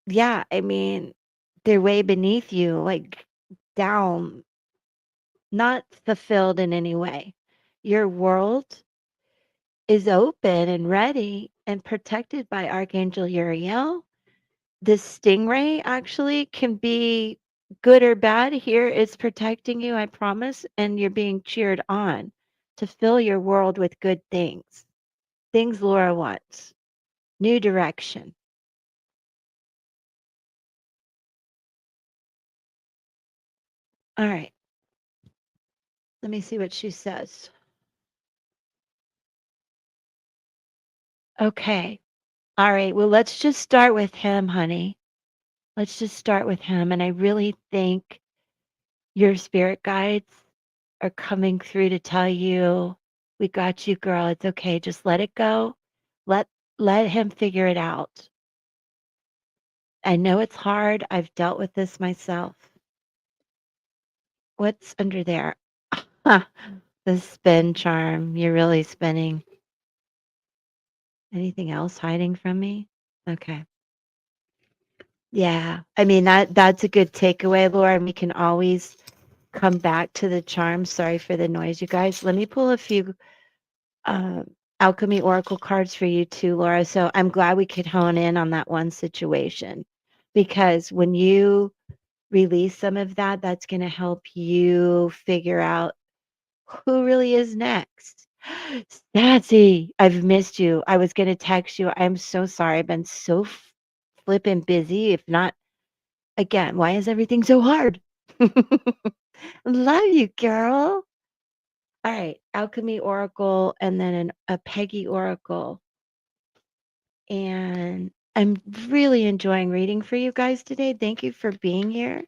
yeah, I mean, they're way beneath you, like down, not fulfilled in any way. Your world is open and ready and protected by Archangel Uriel. This stingray actually can be good or bad. Here it's protecting you, I promise, and you're being cheered on to fill your world with good things. Things Laura wants. New direction. All right. Let me see what she says. Okay. All right. Well, let's just start with him, honey. Let's just start with him. And I really think your spirit guides are coming through to tell you, we got you, girl. It's okay. Just let it go. Let let him figure it out. I know it's hard. I've dealt with this myself. What's under there? The spin charm. You're really spinning. Anything else hiding from me? Okay. Yeah. I mean that's a good takeaway, Laura. And we can always come back to the charm. Sorry for the noise, you guys. Let me pull a few uh, alchemy oracle cards for you too, Laura. So I'm glad we could hone in on that one situation, because when you release some of that, that's going to help you figure out who really is next. Statsy, I've missed you. I was going to text you. I'm so sorry. I've been so flippin' busy. If not, again, why is everything so hard? Love you, girl. All right, alchemy oracle and then a Peggy oracle. And I'm really enjoying reading for you guys today. Thank you for being here.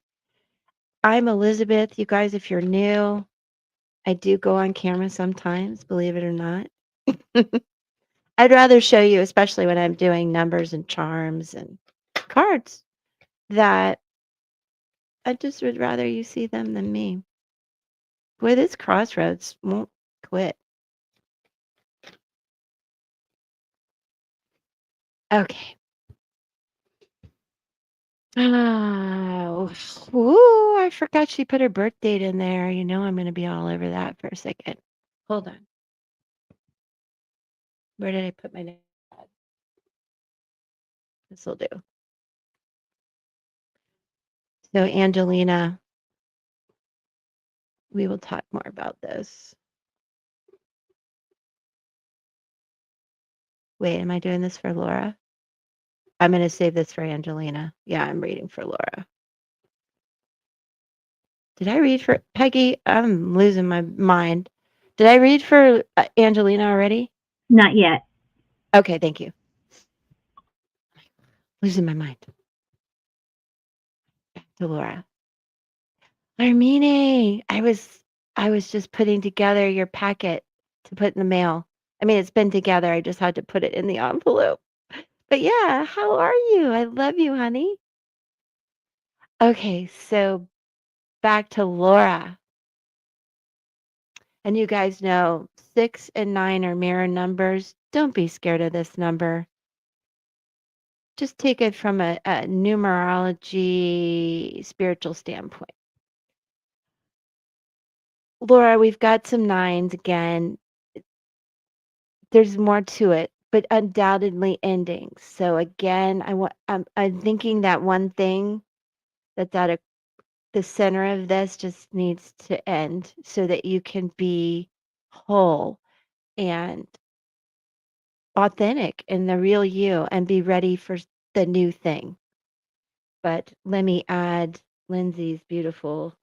I'm Elizabeth. You guys, if you're new, I do go on camera sometimes, believe it or not. I'd rather show you, especially when I'm doing numbers and charms and cards, that I just would rather you see them than me. Boy, this crossroads won't quit. Okay. Oh, ooh, I forgot she put her birth date in there. You know I'm going to be all over that for a second. Hold on. Where did I put my name? This will do. So, Angelina, we will talk more about this. Wait, am I doing this for Laura? I'm going to save this for Angelina. Yeah, I'm reading for Laura. Did I read for Peggy? I'm losing my mind. Did I read for Angelina already? Not yet. Okay, thank you. Losing my mind. Back to Laura. Armine, I was just putting together your packet to put in the mail. I mean, it's been together. I just had to put it in the envelope. But yeah, how are you? I love you, honey. Okay, so back to Laura. And you guys know 6 and 9 are mirror numbers. Don't be scared of this number. Just take it from a numerology spiritual standpoint. Laura, we've got some nines again. There's more to it, but undoubtedly endings. So again, I'm thinking that one thing that's at the center of this just needs to end so that you can be whole and authentic in the real you and be ready for the new thing. But let me add Lindsay's beautiful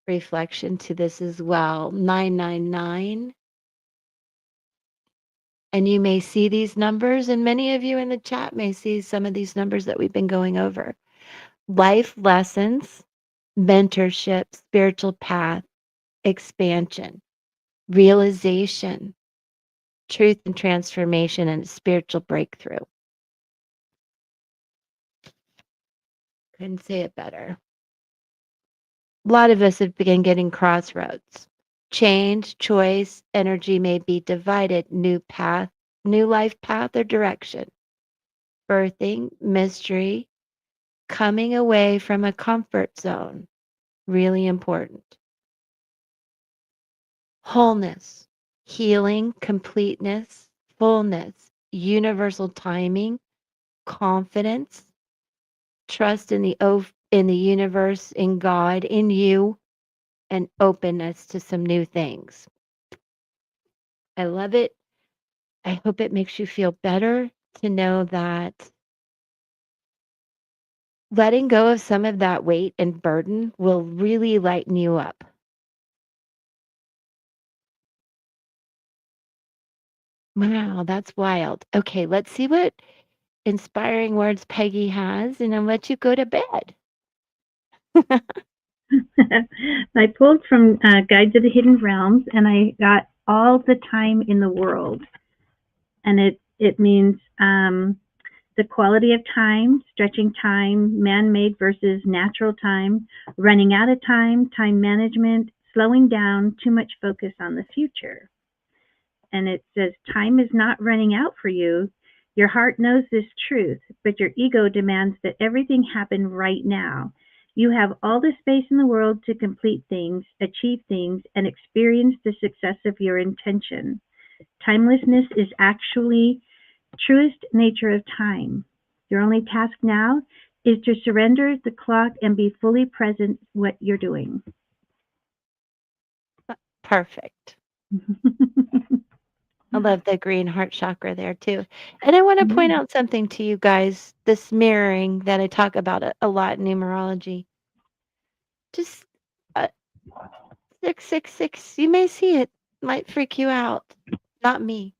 reflection to this as well. 999. And you may see these numbers, and many of you in the chat may see some of these numbers that we've been going over. Life lessons, mentorship, spiritual path, expansion, realization, truth and transformation, and spiritual breakthrough. Couldn't say it better. A lot of us have been getting crossroads. Change, choice, energy may be divided, new path, new life path or direction. Birthing, mystery, coming away from a comfort zone, really important. Wholeness, healing, completeness, fullness, universal timing, confidence, trust in the universe, in God, in you, and openness to some new things. I love it. I hope it makes you feel better to know that letting go of some of that weight and burden will really lighten you up. Wow, that's wild. Okay, let's see what inspiring words Peggy has, and I'll let you go to bed. I pulled from Guide to the Hidden Realms, and I got all the time in the world. And it means the quality of time, stretching time, man-made versus natural time, running out of time, time management, slowing down, too much focus on the future. And it says time is not running out for you. Your heart knows this truth, but your ego demands that everything happen right now. You have all the space in the world to complete things, achieve things, and experience the success of your intention. Timelessness is actually truest nature of time. Your only task now is to surrender the clock and be fully present what you're doing. Perfect. I love the green heart chakra there too. And I want to point Yeah. out something to you guys, this mirroring that I talk about a lot in numerology. Just uh, 666, you may see it, might freak you out. Not me.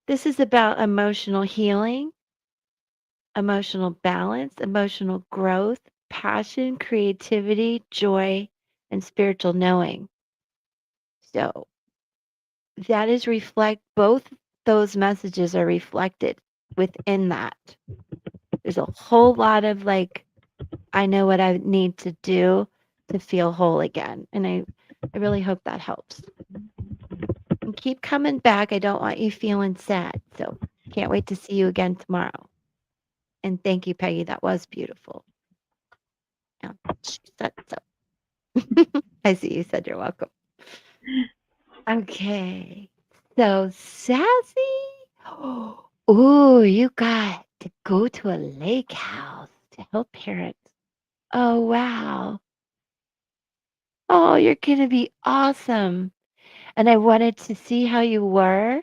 This is about emotional healing, emotional balance, emotional growth, passion, creativity, joy, and spiritual knowing. So that is reflect both those messages are reflected within that. There's a whole lot of like, I know what I need to do to feel whole again. And I really hope that helps. And keep coming back. I don't want you feeling sad. So can't wait to see you again tomorrow. And thank you, Peggy. That was beautiful. Yeah, she said so. I see you said you're welcome. Okay. So sassy. Oh, you got to go to a lake house to help parents. Oh, wow. Oh, you're gonna be awesome. And I wanted to see how you were.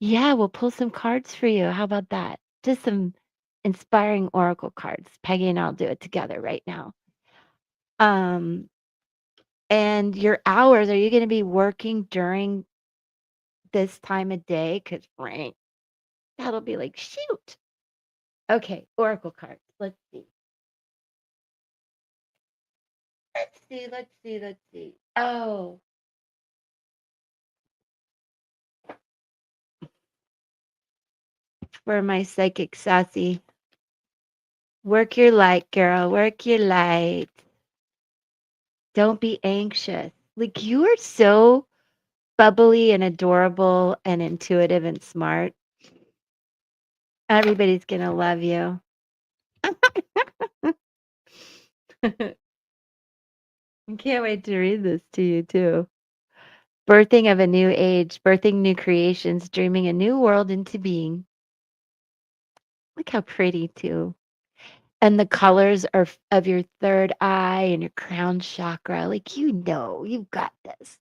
Yeah, we'll pull some cards for you. How about that? Just some inspiring oracle cards. Peggy and I'll do it together right now. Um, and your hours, are you going to be working during this time of day? Because, right, that'll be like, shoot. Okay, oracle cards. Let's see. Let's see. Oh, for my psychic sassy. Work your light, girl. Work your light. Don't be anxious. Like, you are so bubbly and adorable and intuitive and smart. Everybody's going to love you. I can't wait to read this to you, too. Birthing of a new age, birthing new creations, dreaming a new world into being. Look how pretty, too. And the colors are of your third eye and your crown chakra. Like, you've got this.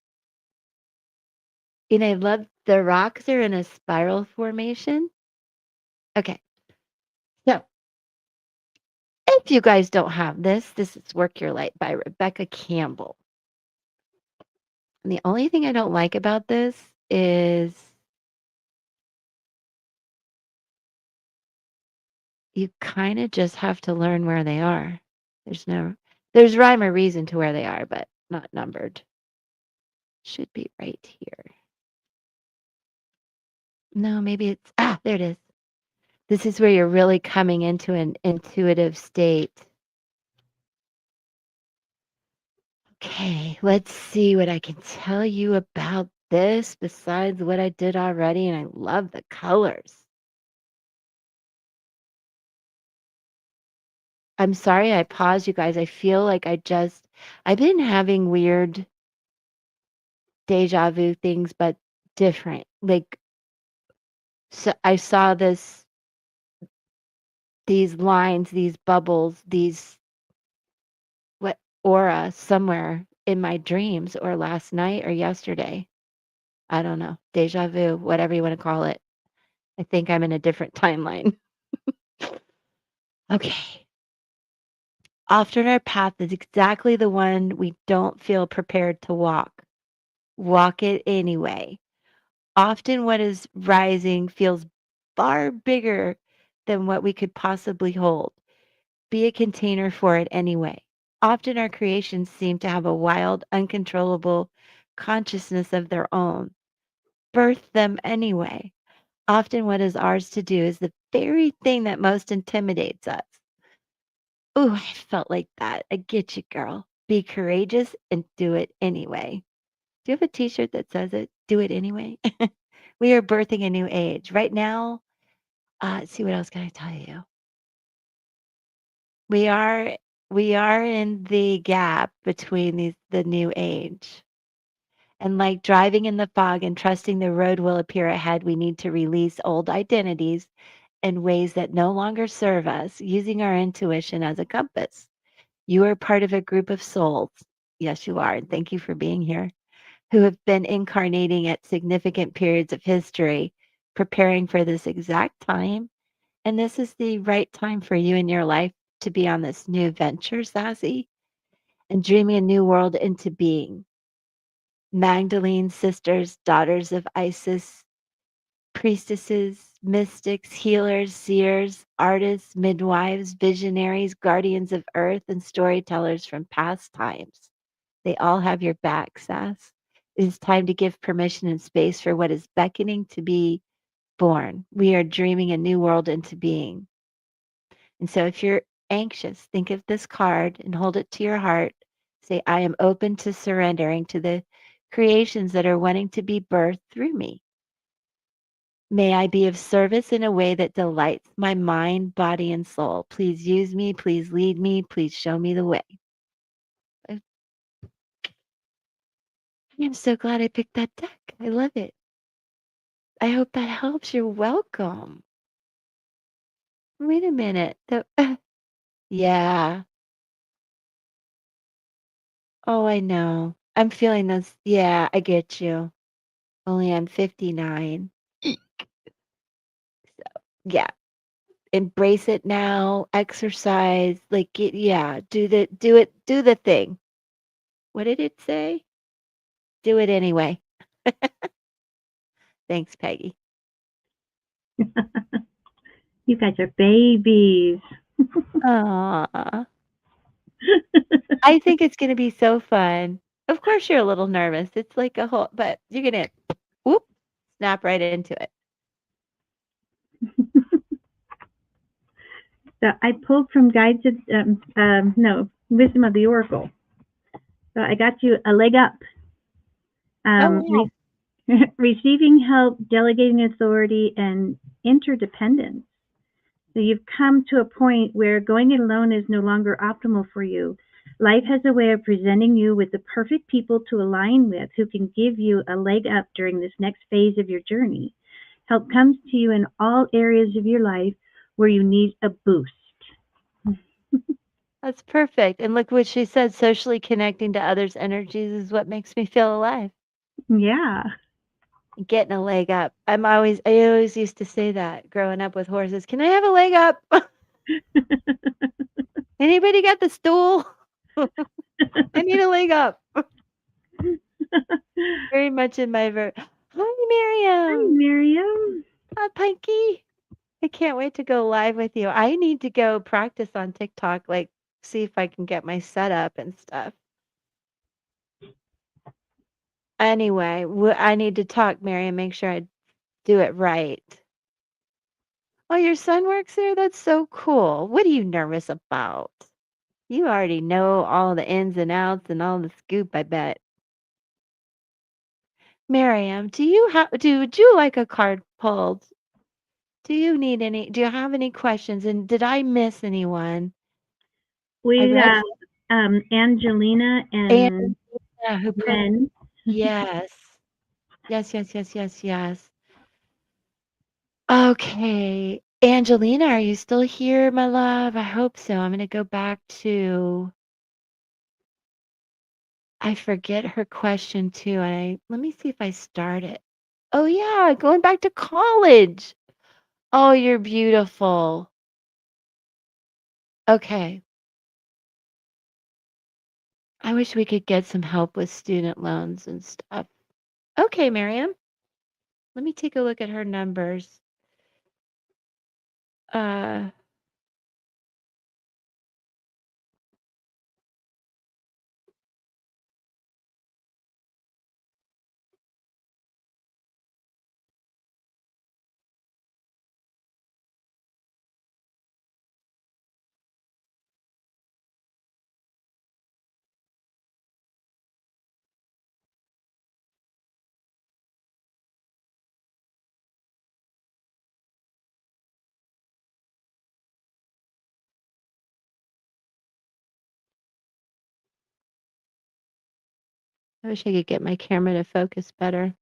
And I love the rocks are in a spiral formation. Okay. So if you guys don't have this, this is Work Your Light by Rebecca Campbell. And the only thing I don't like about this is you kind of just have to learn where they are. There's rhyme or reason to where they are, but not numbered. Should be right here. No, maybe there it is. This is where you're really coming into an intuitive state. Okay, let's see what I can tell you about this besides what I did already. And I love the colors. I'm sorry I paused, you guys. I feel like I've been having weird deja vu things, but different. Like, so I saw these lines, these bubbles, these what aura somewhere in my dreams or last night or yesterday. I don't know. Deja vu, whatever you want to call it. I think I'm in a different timeline. Okay. Often our path is exactly the one we don't feel prepared to walk. Walk it anyway. Often what is rising feels far bigger than what we could possibly hold. Be a container for it anyway. Often our creations seem to have a wild, uncontrollable consciousness of their own. Birth them anyway. Often what is ours to do is the very thing that most intimidates us. Ooh, I felt like that. I get you, girl. Be courageous and do it anyway. Do you have a t-shirt that says it? Do it anyway. We are birthing a new age. Right now, let's see what else can I tell you. We are We are in the gap between the new age. And like driving in the fog and trusting the road will appear ahead, we need to release old identities and ways that no longer serve us, using our intuition as a compass. You are part of a group of souls. Yes, you are. And thank you for being here, who have been incarnating at significant periods of history, preparing for this exact time. And this is the right time for you in your life to be on this new venture, Sassy, and dreaming a new world into being. Magdalene sisters, daughters of Isis, priestesses, mystics, healers, seers, artists, midwives, visionaries, guardians of earth, and storytellers from past times. They all have your back, Sass. It is time to give permission and space for what is beckoning to be born. We are dreaming a new world into being. And so if you're anxious, think of this card and hold it to your heart. Say, I am open to surrendering to the creations that are wanting to be birthed through me. May I be of service in a way that delights my mind, body, and soul. Please use me. Please lead me. Please show me the way. I am so glad I picked that deck. I love it. I hope that helps. You're welcome. Wait a minute. Yeah. Oh, I know. I'm feeling this. Yeah, I get you. Only I'm 59. Yeah. Embrace it now. Exercise. Like, yeah. Do the thing. What did it say? Do it anyway. Thanks, Peggy. You guys are babies. Aw. I think it's gonna be so fun. Of course, you're a little nervous. It's like a whole, but you're gonna whoop, snap right into it. So I pulled from Guides of, no, Wisdom of the Oracle. So I got you a leg up. Oh Um, wow. receiving help, delegating authority, and interdependence. So you've come to a point where going it alone is no longer optimal for you. Life has a way of presenting you with the perfect people to align with who can give you a leg up during this next phase of your journey. Help comes to you in all areas of your life where you need a boost. That's perfect. And look what she said, socially connecting to others' energies is what makes me feel alive. Yeah. Getting a leg up. I always used to say that growing up with horses. Can I have a leg up? Anybody got the stool? I need a leg up. Very much in my Hi, Hi, Miriam. Miriam. Hi, Pikey. I can't wait to go live with you. I need to go practice on TikTok, like see if I can get my setup and stuff. Anyway, I need to talk, Mary, and make sure I do it right. Oh, your son works there? That's so cool. What are you nervous about? You already know all the ins and outs and all the scoop, I bet. Miriam, would you like a card pulled? Do you have any questions? And did I miss anyone? I We read got Angelina and and yeah, who put Ren. yes. Yes, yes, yes, yes, yes. Okay. Angelina, are you still here, my love? I hope so. I'm gonna go back to I forget her question too. Let me see if I start it. Oh yeah, going back to college. Oh, you're beautiful. Okay. I wish we could get some help with student loans and stuff. Okay, Miriam. Let me take a look at her numbers. Uh I wish I could get my camera to focus better.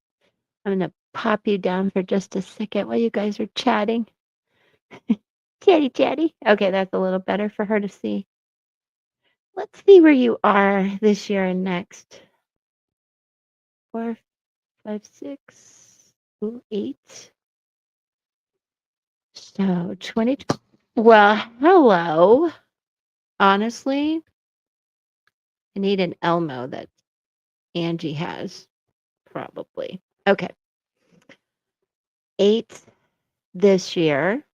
I'm gonna pop you down for just a second while you guys are chatting. Chatty, chatty. Okay, that's a little better for her to see. Let's see where you are this year and next. 4, 5, 6, ooh, 8. So 20. Well, hello. Honestly, I need an Elmo that Angie has, probably. Okay. 8 this year,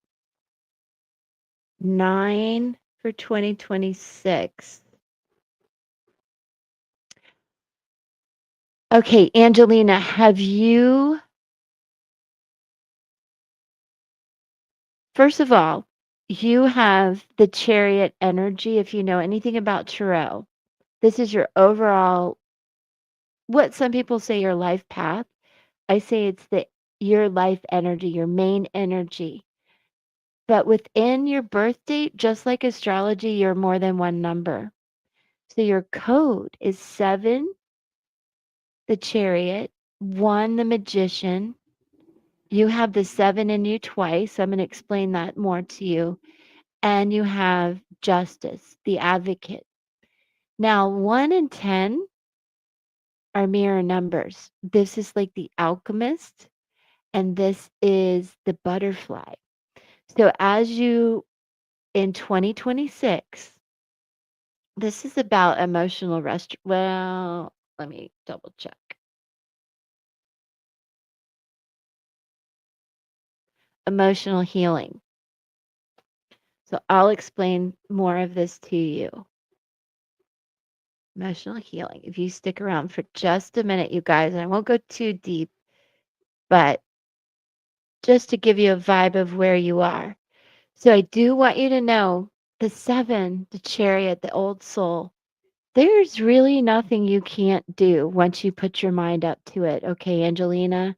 9 for 2026. Okay, Angelina, have you, first of all, you have the chariot energy. If you know anything about tarot, this is your overall, what some people say your life path. I say it's your life energy, your main energy. But within your birth date, just like astrology, you're more than one number. So your code is 7, the chariot, 1, the magician. You have the 7 in you twice. I'm going to explain that more to you. And you have justice, the advocate. Now, 1 and 10 are mirror numbers. This is like the alchemist, and this is the butterfly. So as you in 2026, this is about emotional rest. Well, let me double check. Emotional healing. So I'll explain more of this to you. Emotional healing. If you stick around for just a minute, you guys, and I won't go too deep, but just to give you a vibe of where you are. So I do want you to know the 7, the chariot, the old soul. There's really nothing you can't do once you put your mind up to it. Okay, Angelina?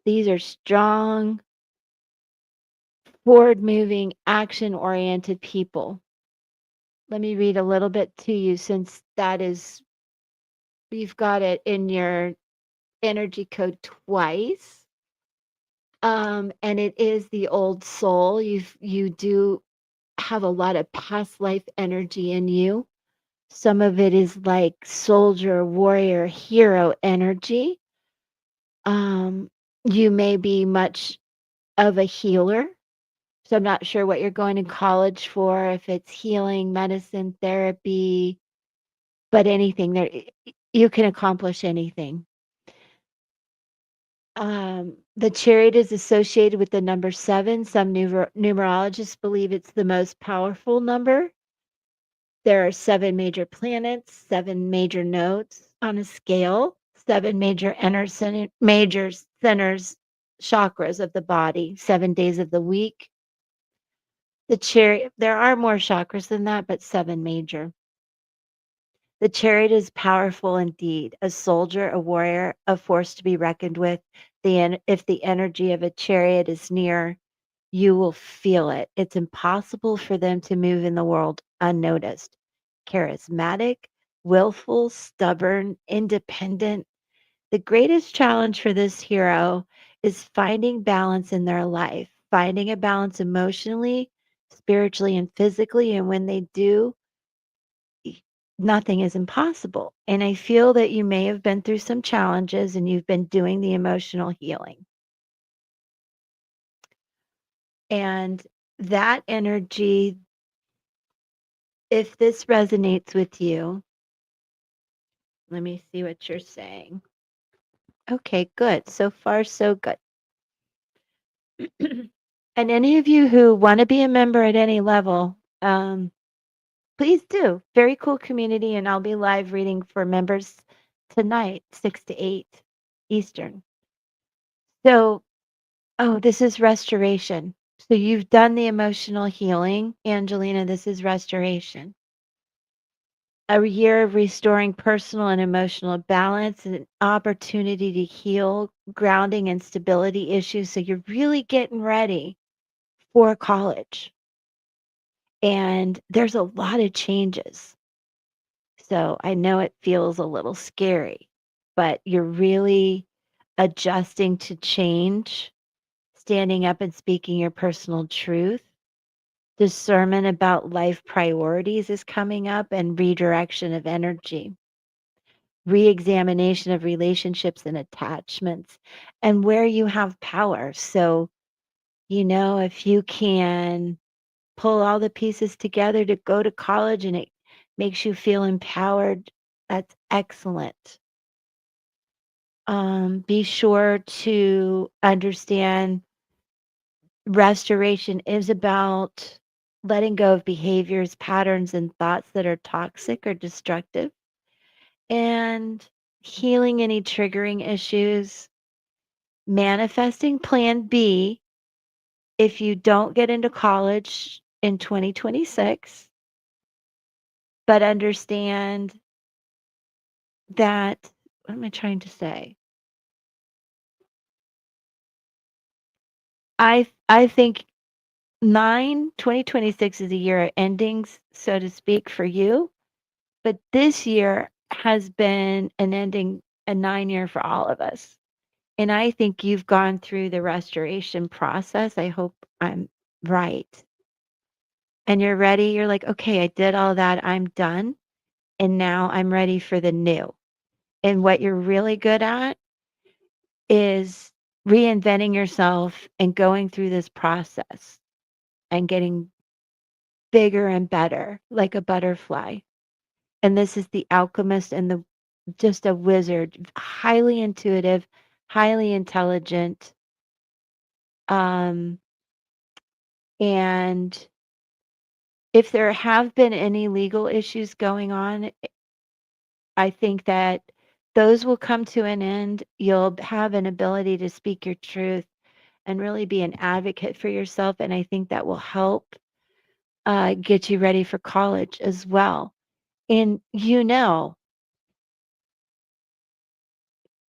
These are strong, forward moving, action oriented people. Let me read a little bit to you since that is, you've got it in your energy code twice. And it is the old soul. You do have a lot of past life energy in you. Some of it is like soldier, warrior, hero energy. You may be much of a healer. So I'm not sure what you're going to college for, if it's healing, medicine, therapy, but anything there, you can accomplish anything. The chariot is associated with the number 7. Some numerologists believe it's the most powerful number. There are 7 major planets, 7 major nodes on a scale, 7 major centers, chakras of the body, 7 days of the week. The chariot, there are more chakras than that, but 7 major. The chariot is powerful indeed, a soldier, a warrior, a force to be reckoned with. If the energy of a chariot is near, you will feel it. It's impossible for them to move in the world unnoticed. Charismatic, willful, stubborn, independent. The greatest challenge for this hero is finding balance in their life, finding a balance emotionally, spiritually, and physically. And when they do, nothing is impossible. And I feel that you may have been through some challenges and you've been doing the emotional healing. And that energy, if this resonates with you, let me see what you're saying. Okay, good. So far, so good. And any of you who want to be a member at any level, please do. Very cool community, and I'll be live reading for members tonight, 6 to 8 Eastern. So, oh, this is restoration. So you've done the emotional healing, Angelina. This is restoration. A year of restoring personal and emotional balance, and an opportunity to heal grounding and stability issues. So you're really getting ready for college. And there's a lot of changes. So I know it feels a little scary. but you're really adjusting to change, standing up and speaking your personal truth. Discernment about life priorities is coming up and redirection of energy, re-examination of relationships and attachments and where you have power. So, if you can pull all the pieces together to go to college and it makes you feel empowered, that's excellent. Be sure to understand restoration is about letting go of behaviors, patterns, and thoughts that are toxic or destructive, and healing any triggering issues, manifesting plan B if you don't get into college in 2026, but understand that, what am I trying to say? I think 2026 is a year of endings, so to speak, for you. But this year has been an ending, a 9 year for all of us. And I think you've gone through the restoration process. I hope I'm right. And you're ready. You're like, okay, I did all that. I'm done. And now I'm ready for the new. And what you're really good at is reinventing yourself and going through this process and getting bigger and better like a butterfly. And this is the alchemist and the just a wizard, highly intuitive, highly intelligent. Um, and if there have been any legal issues going on, I think that those will come to an end. You'll have an ability to speak your truth and really be an advocate for yourself. And I think that will help get you ready for college as well. And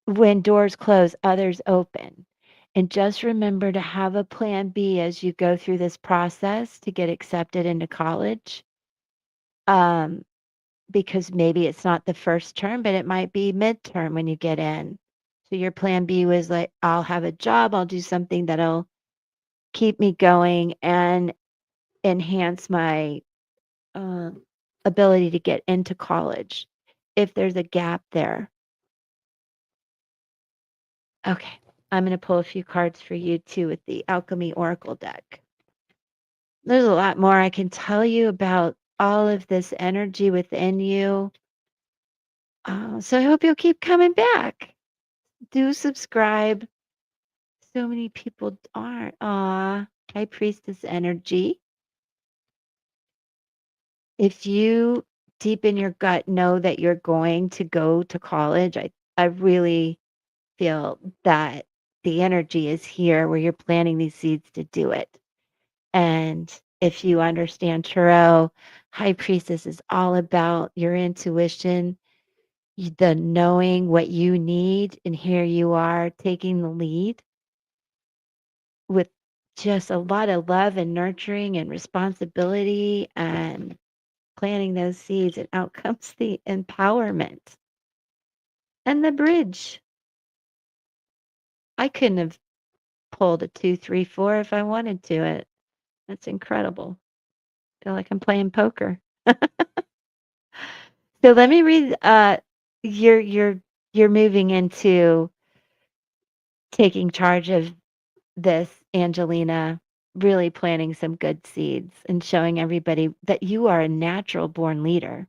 when doors close, others open. And just remember to have a plan B as you go through this process to get accepted into college. Um, because maybe it's not the first term, but it might be midterm when you get in. So your plan B was like, I'll have a job, I'll do something that'll keep me going and enhance my uh, ability to get into college if there's a gap there. Okay, I'm going to pull a few cards for you too with the Alchemy Oracle deck. There's a lot more I can tell you about all of this energy within you. So I hope you'll keep coming back. Do subscribe. So many people aren't. High Priestess energy. If you deep in your gut know that you're going to go to college, I really feel that the energy is here where you're planting these seeds to do it. And if you understand Tarot, High Priestess is all about your intuition, the knowing what you need. And here you are taking the lead with just a lot of love and nurturing and responsibility and planting those seeds. And out comes the empowerment and the bridge. I couldn't have pulled a 2, 3, 4 if I wanted to. That's incredible. Feel like I'm playing poker. So let me read. You're moving into taking charge of this, Angelina. Really planting some good seeds and showing everybody that you are a natural born leader.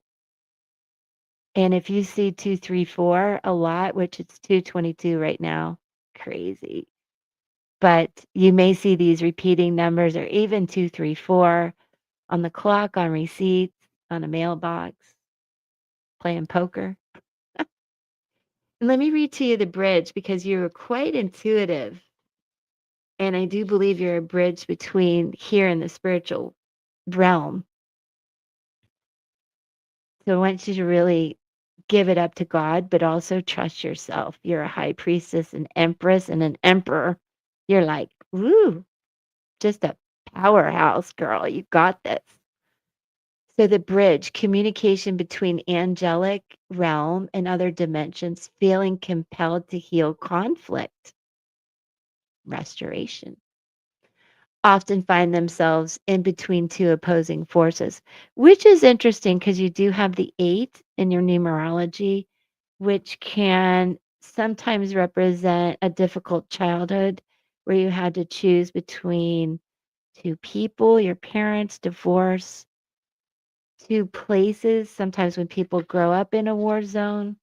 And if you see 2, 3, 4 a lot, which it's 222 right now, crazy. But you may see these repeating numbers or even 2, 3, 4 on the clock, on receipts, on a mailbox, playing poker. And let me read to you the bridge because you're quite intuitive. And I do believe you're a bridge between here and the spiritual realm. So I want you to really give it up to God, but also trust yourself. You're a high priestess, an empress, and an emperor. You're like, woo, just a powerhouse girl. You got this. So the bridge, communication between angelic realm and other dimensions, feeling compelled to heal conflict, restoration. Often find themselves in between two opposing forces, which is interesting because you do have the 8 in your numerology, which can sometimes represent a difficult childhood where you had to choose between two people, your parents, divorce, two places, sometimes when people grow up in a war zone.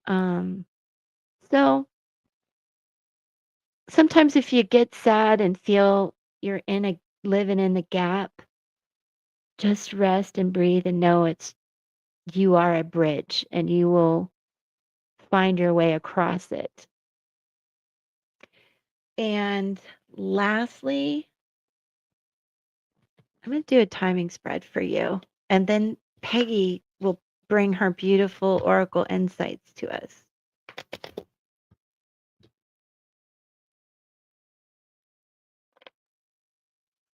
Um, so sometimes if you get sad and feel you're in a living in the gap, just rest and breathe and know it's you are a bridge and you will find your way across it. And lastly, I'm going to do a timing spread for you. And then Peggy will bring her beautiful oracle insights to us.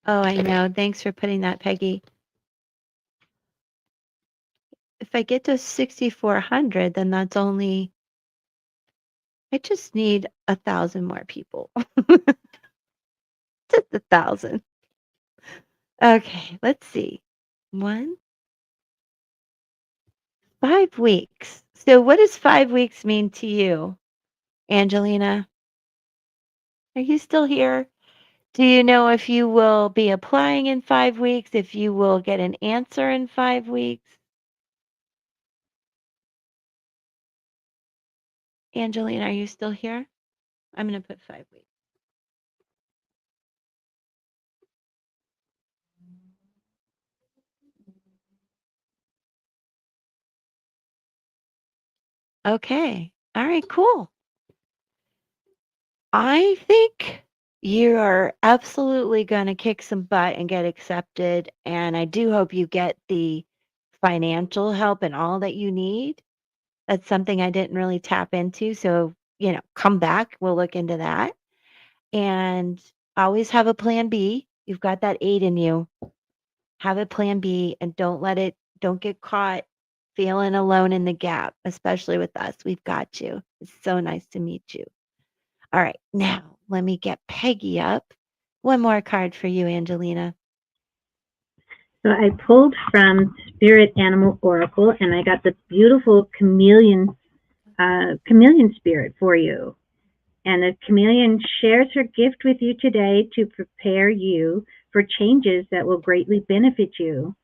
Oh, I know. Thanks for putting that, Peggy. If I get to 6,400, then that's only, I just need 1,000 more people. Just 1,000. Okay, let's see. 5 weeks. So what does 5 weeks mean to you, Angelina? Are you still here? Do you know if you will be applying in 5 weeks, if you will get an answer in 5 weeks? Angelina, are you still here? I'm going to put 5 weeks. Okay. All right, cool. I think you are absolutely going to kick some butt and get accepted. And I do hope you get the financial help and all that you need. That's something I didn't really tap into. So, come back. We'll look into that. And always have a plan B. You've got that 8 in you. Have a plan B and don't get caught feeling alone in the gap, especially with us. We've got you. It's so nice to meet you. All right, now let me get Peggy up. One more card for you, Angelina. So I pulled from Spirit Animal Oracle, and I got the beautiful chameleon spirit for you. And the chameleon shares her gift with you today to prepare you for changes that will greatly benefit you.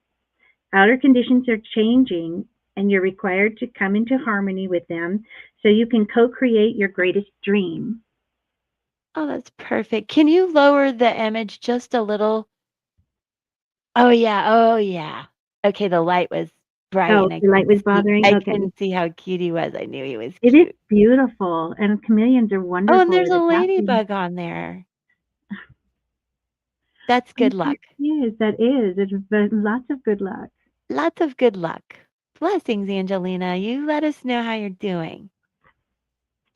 Outer conditions are changing, and you're required to come into harmony with them so you can co-create your greatest dream. Oh, that's perfect. Can you lower the image just a little? Oh yeah, oh yeah. Okay, the light was bright Oh, and I the light couldn't was see bothering? I Okay. couldn't see how cute he was. I knew he was It is cute. beautiful, and chameleons are Oh, and wonderful there's at a adapting. ladybug on there. That's Oh, good luck. yes, that is. It's lots of good luck. Lots of good luck. Blessings, Angelina. You let us know how you're doing.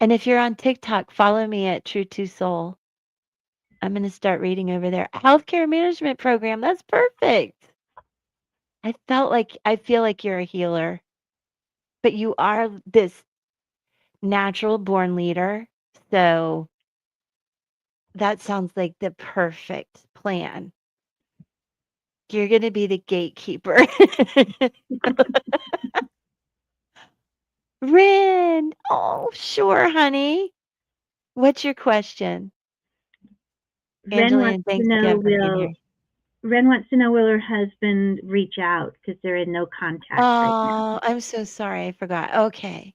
And if you're on TikTok, follow me at True to Soul. I'm going to start reading over there. Healthcare management program. That's perfect. I feel like you're a healer, but you are this natural born leader. So that sounds like the perfect plan. You're going to be the gatekeeper. Rin. Oh, sure, honey. What's your question? Ren Angelina, wants to thanks know again for being will here. Ren wants to know will her husband reach out because they're in no contact right now. Oh, I'm so sorry. I forgot. Okay.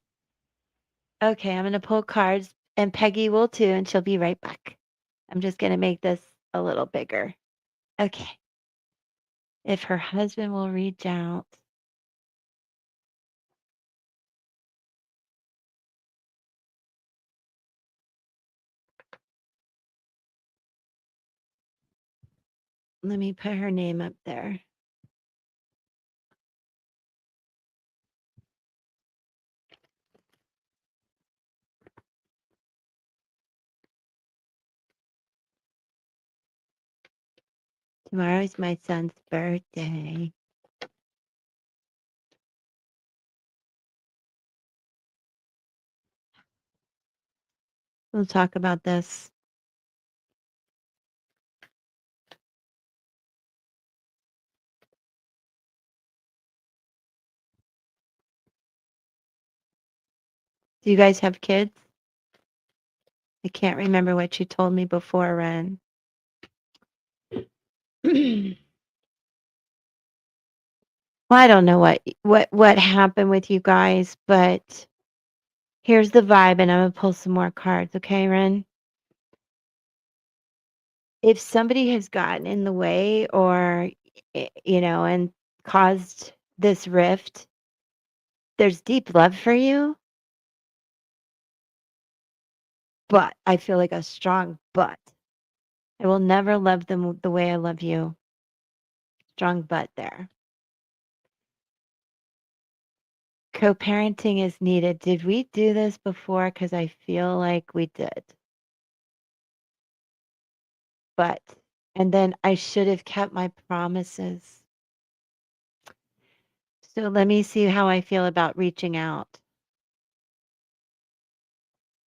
Okay, I'm gonna pull cards and Peggy will too, and she'll be right back. I'm just gonna make this a little bigger. Okay. If her husband will reach out. Let me put her name up there. Tomorrow's my son's birthday. We'll talk about this. Do you guys have kids? I can't remember what you told me before, Ren. Well, I don't know what happened with you guys, but here's the vibe, and I'm gonna pull some more cards, okay, Ren? If somebody has gotten in the way or and caused this rift, there's deep love for you, but I feel like a strong but. I will never love them the way I love you. Strong but there. Co-parenting is needed. Did we do this before? Because I feel like we did. But, and then I should have kept my promises. So let me see how I feel about reaching out.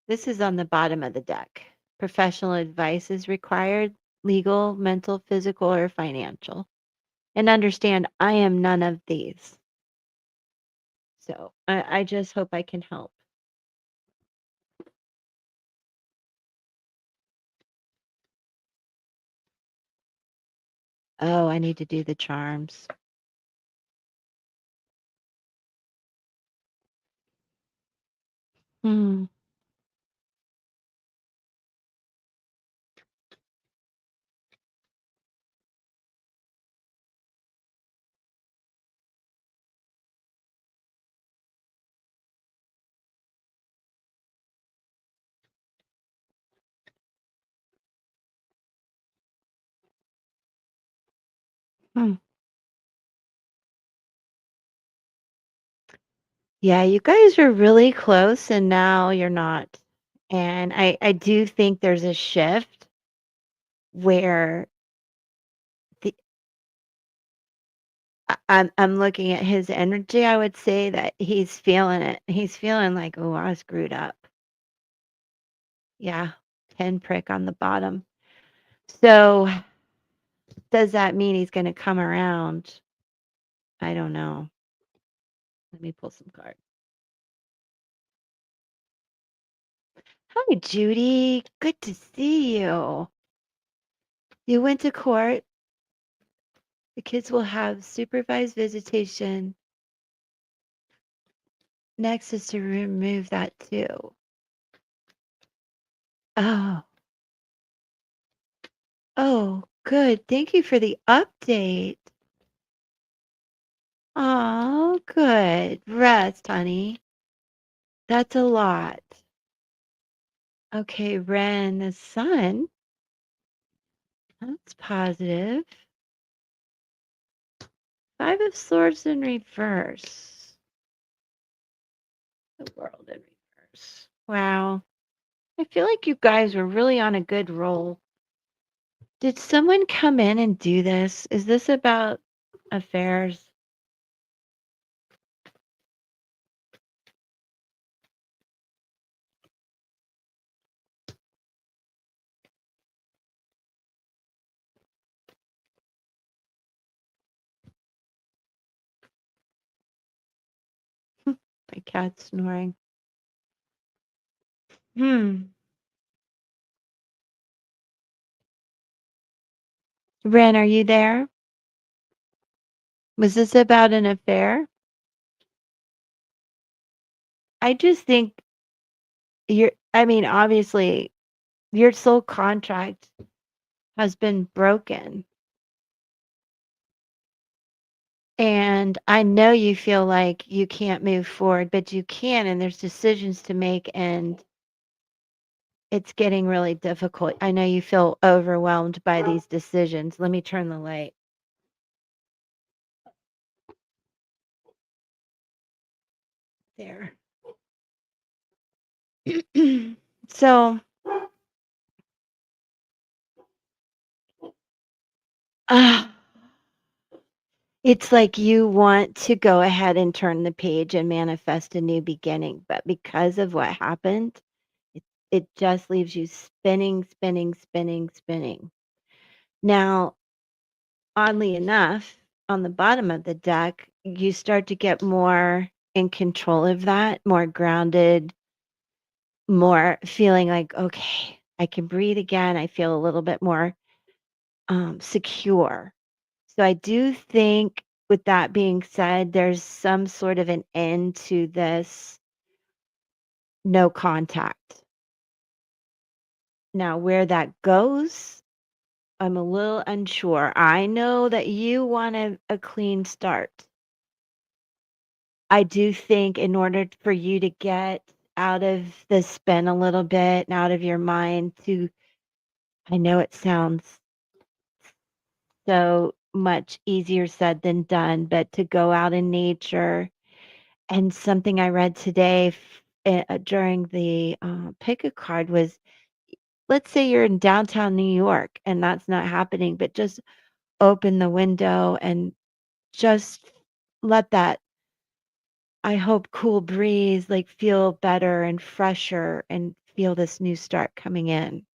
This is on the bottom of the deck. Professional advice is required, legal, mental, physical, or financial. And understand I am none of these. So I just hope I can help. Oh, I need to do the charms. Hmm. Hmm. Yeah, you guys are really close and now you're not. And I do think there's a shift where the I'm looking at his energy. I would say that he's feeling it. He's feeling like, oh, I screwed up. Yeah, pinprick on the bottom. So does that mean he's going to come around? I don't know. Let me pull some cards. Hi, Judy. Good to see you. You went to court. The kids will have supervised visitation. Next is to remove that too. Oh, oh, good. Thank you for the update. Oh, good. Rest, honey. That's a lot. Okay, Ren, the sun. That's positive. Five of Swords in reverse. The world in reverse. Wow. I feel like you guys were really on a good roll. Did someone come in and do this? Is this about affairs? My cat's snoring. Hmm. Ren, are you there? Was this about an affair? I just think obviously, your soul contract has been broken. And I know you feel like you can't move forward, but you can, and there's decisions to make, and it's getting really difficult. I know you feel overwhelmed by these decisions. Let me turn the light. There. So Ah, it's like you want to go ahead and turn the page and manifest a new beginning, but because of what happened, it just leaves you spinning, spinning, spinning, spinning. Now, oddly enough, on the bottom of the deck, you start to get more in control of that, more grounded, more feeling like, okay, I can breathe again. I feel a little bit more secure. So I do think, with that being said, there's some sort of an end to this no contact. Now, where that goes, I'm a little unsure. I know that you want a clean start. I do think in order for you to get out of the spin a little bit and out of your mind to, I know it sounds so much easier said than done, but to go out in nature. And something I read today during the pick a card was, let's say you're in downtown New York and that's not happening, but just open the window and just let that, I hope, cool breeze like feel better and fresher and feel this new start coming in.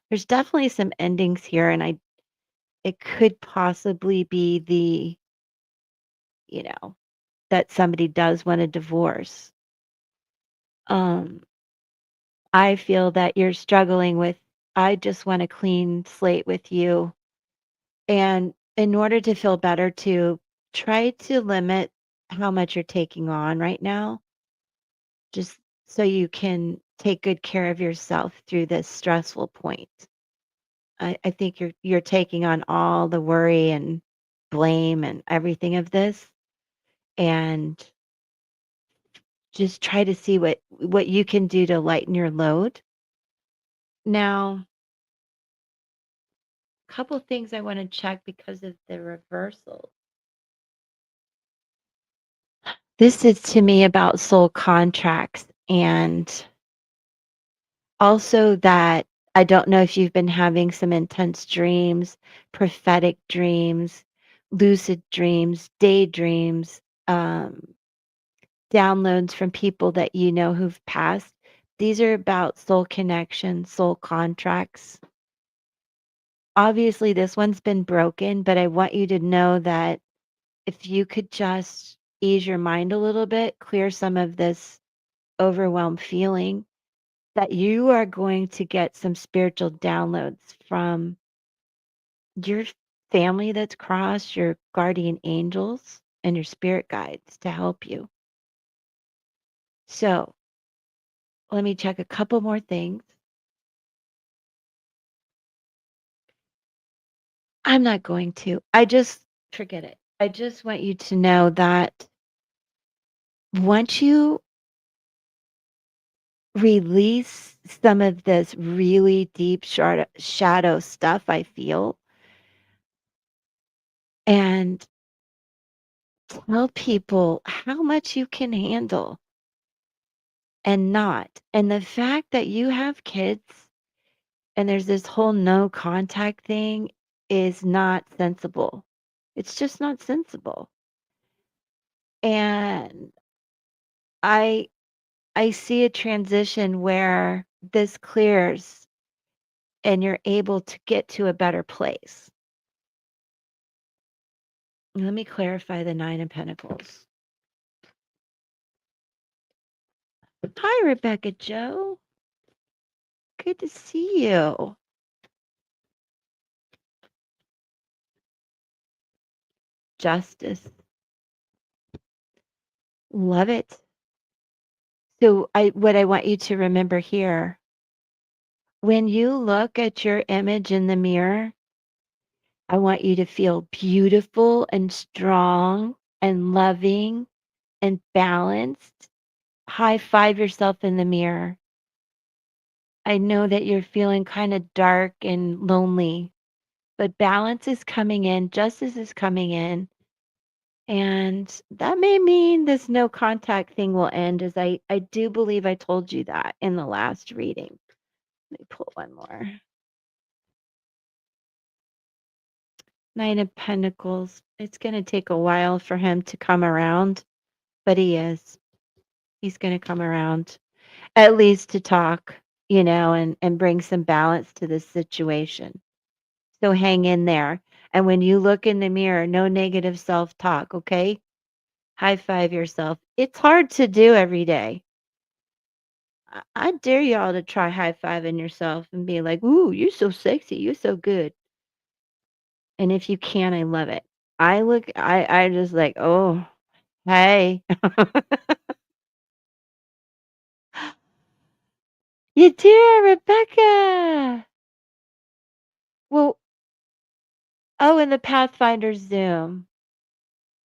There's definitely some endings here, and it could possibly be you know, that somebody does want a divorce. Um, I feel that you're struggling with, I just want a clean slate with you. And in order to feel better, to try to limit how much you're taking on right now, just so you can take good care of yourself through this stressful point. I think you're taking on all the worry and blame and everything of this, and just try to see what you can do to lighten your load. Now, a couple things I want to check because of the reversal. This is to me about soul contracts, and also that I don't know if you've been having some intense dreams, prophetic dreams, lucid dreams, daydreams, downloads from people that you know who've passed. These are about soul connection, soul contracts. Obviously, this one's been broken, but I want you to know that if you could just ease your mind a little bit, clear some of this overwhelmed feeling, that you are going to get some spiritual downloads from your family that's crossed, your guardian angels, and your spirit guides to help you. So let me check a couple more things. I'm not going to. I just forget it. I just want you to know that once you release some of this really deep shadow stuff I feel, and tell people how much you can handle and not. And the fact that you have kids and there's this whole no contact thing is not sensible. It's just not sensible. And I I see a transition where this clears and you're able to get to a better place. Let me clarify the 9 of Pentacles. Hi, Rebecca Joe. Good to see you. Justice. Love it. So what I want you to remember here, when you look at your image in the mirror, I want you to feel beautiful and strong and loving and balanced. High five yourself in the mirror. I know that you're feeling kind of dark and lonely, but balance is coming in, justice is coming in. And that may mean this no contact thing will end, as I do believe I told you that in the last reading. Let me pull one more. Nine of Pentacles. It's going to take a while for him to come around, but he is. He's going to come around, at least to talk, and bring some balance to this situation. So hang in there. And when you look in the mirror, no negative self talk, okay? High five yourself. It's hard to do every day. I dare y'all to try high fiving yourself and be like, ooh, you're so sexy. You're so good. And if you can, I love it. I just like, oh, hey. You dear Rebecca. Well, oh, in the Pathfinder Zoom.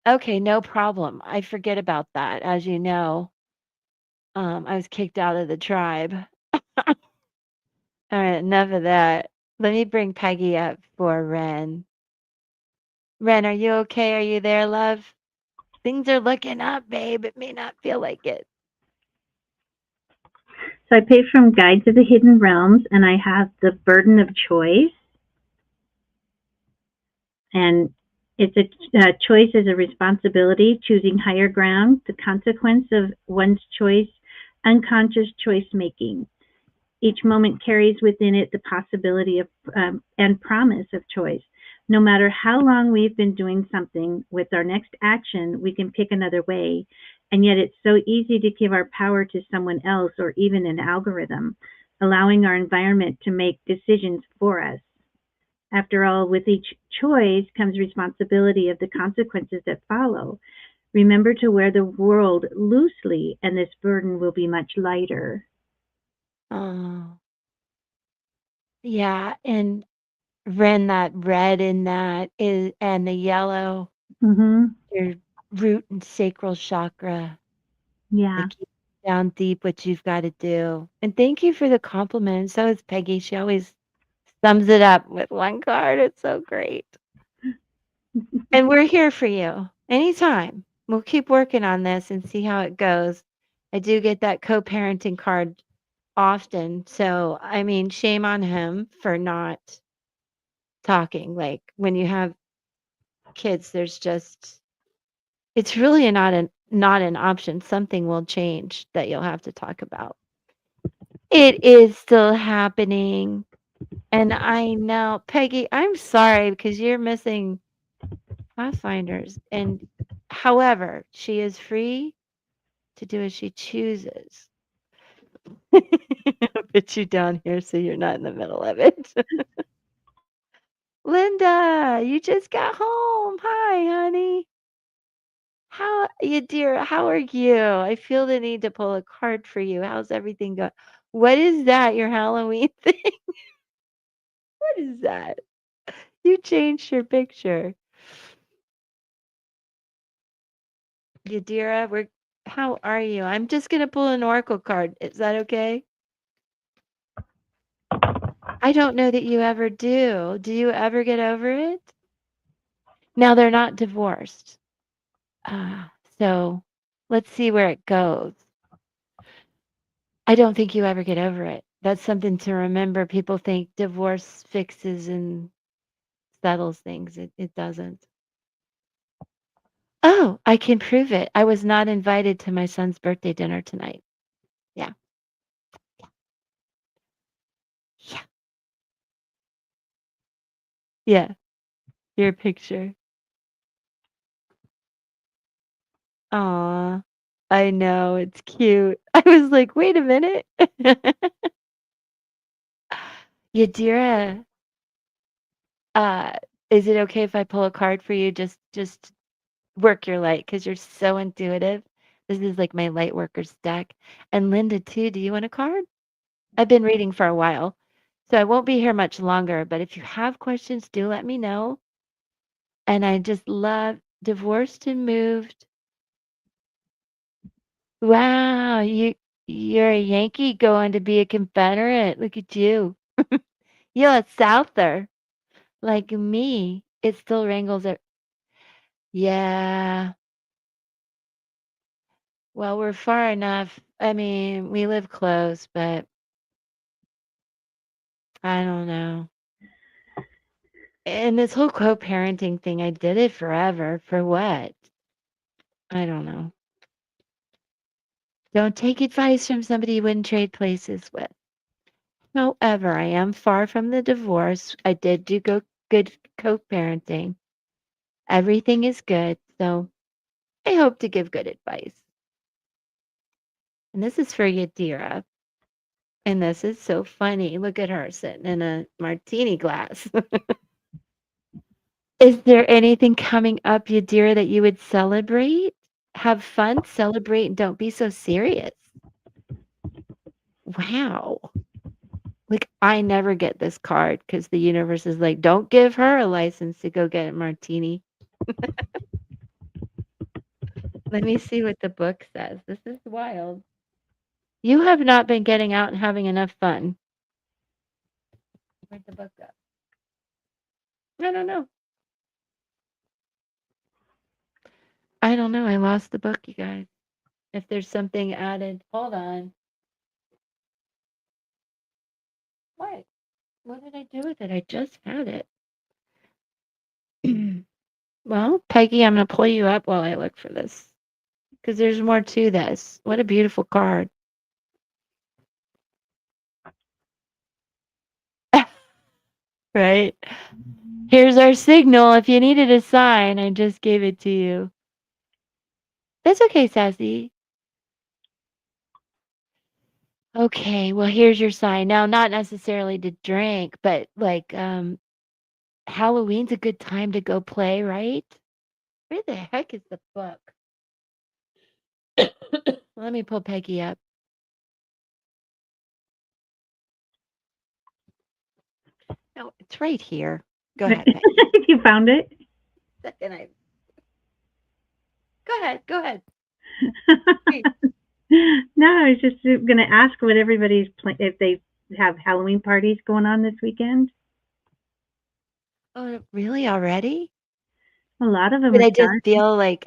Okay, no problem. I forget about that. As you know, I was kicked out of the tribe. All right, enough of that. Let me bring Peggy up for Ren. Ren, are you okay? Are you there, love? Things are looking up, babe. It may not feel like it. So I pay from Guide to the Hidden Realms, and I have the burden of choice. And it's a choice is a responsibility, choosing higher ground, the consequence of one's choice, unconscious choice making. Each moment carries within it the possibility of and promise of choice. No matter how long we've been doing something, with our next action, we can pick another way. And yet it's so easy to give our power to someone else or even an algorithm, allowing our environment to make decisions for us. After all, with each choice comes responsibility of the consequences that follow. Remember to wear the world loosely, and this burden will be much lighter. Oh, yeah. And Ren, that red in that is, and the yellow, Mm-hmm. your root and sacral chakra. Yeah. Like down deep what you've got to do. And thank you for the compliment. So is Peggy. She always sums it up with one card. It's so great. And we're here for you anytime. We'll keep working on this and see how it goes. I do get that co-parenting card often. So, I mean, shame on him for not talking. Like when you have kids, there's just it's really not an option. Something will change that you'll have to talk about. It is still happening. And I know, Peggy, I'm sorry because you're missing Pathfinders. And however, she is free to do as she chooses. I'll put you down here so you're not in the middle of it. Linda, you just got home. Hi, honey. How you dear, how are you? I feel the need to pull a card for you. How's everything going? What is that? Your Halloween thing? What is that? You changed your picture. Yadira, how are you? I'm just gonna pull an oracle card. Is that okay? I don't know that you ever do. Do you ever get over it? Now they're not divorced. So let's see where it goes. I don't think you ever get over it. That's something to remember. People think divorce fixes and settles things. It doesn't. Oh, I can prove it. I was not invited to my son's birthday dinner tonight. Yeah. Yeah. Yeah. Your picture. Aw. I know, it's cute. I was like, "Wait a minute." Yadira, uh, is it okay if I pull a card for you? Just work your light because 'cause you're so intuitive. This is like my light workers deck. And Linda too, do you want a card? I've been reading for a while, so I won't be here much longer, but if you have questions, do let me know. And I just love divorced and moved. Wow, you're a Yankee going to be a Confederate. Look at you. You're a Souther like me. It still wrangles it. Yeah. Well, we're far enough. I mean, we live close, but I don't know. And this whole co-parenting thing, I did it forever. For what? I don't know. Don't take advice from somebody you wouldn't trade places with. However, I am far from the divorce. I did do good co-parenting. Everything is good. So I hope to give good advice. And this is for Yadira. And this is so funny. Look at her sitting in a martini glass. Is there anything coming up, Yadira, that you would celebrate? Have fun, celebrate, and don't be so serious. Wow. Like, I never get this card because the universe is like, don't give her a license to go get a martini. Let me see what the book says. This is wild. You have not been getting out and having enough fun. Where'd the book go? I don't know. I don't know. I lost the book, you guys. If there's something added, hold on. What? What did I do with it? I just had it. Well, Peggy, I'm going to pull you up while I look for this because there's more to this. What a beautiful card. Right? Here's our signal. If you needed a sign, I just gave it to you. That's okay, Sassy. Okay, well, here's your sign. Now, not necessarily to drink, but like Halloween's a good time to go play, right? Where the heck is the book? Let me pull Peggy up. No, it's right here. Go ahead, Peggy. You found it? Second, I go ahead. Go ahead. No, I was just going to ask what everybody's if they have Halloween parties going on this weekend. Oh, really? Already? A lot of them But are I just starting. feel like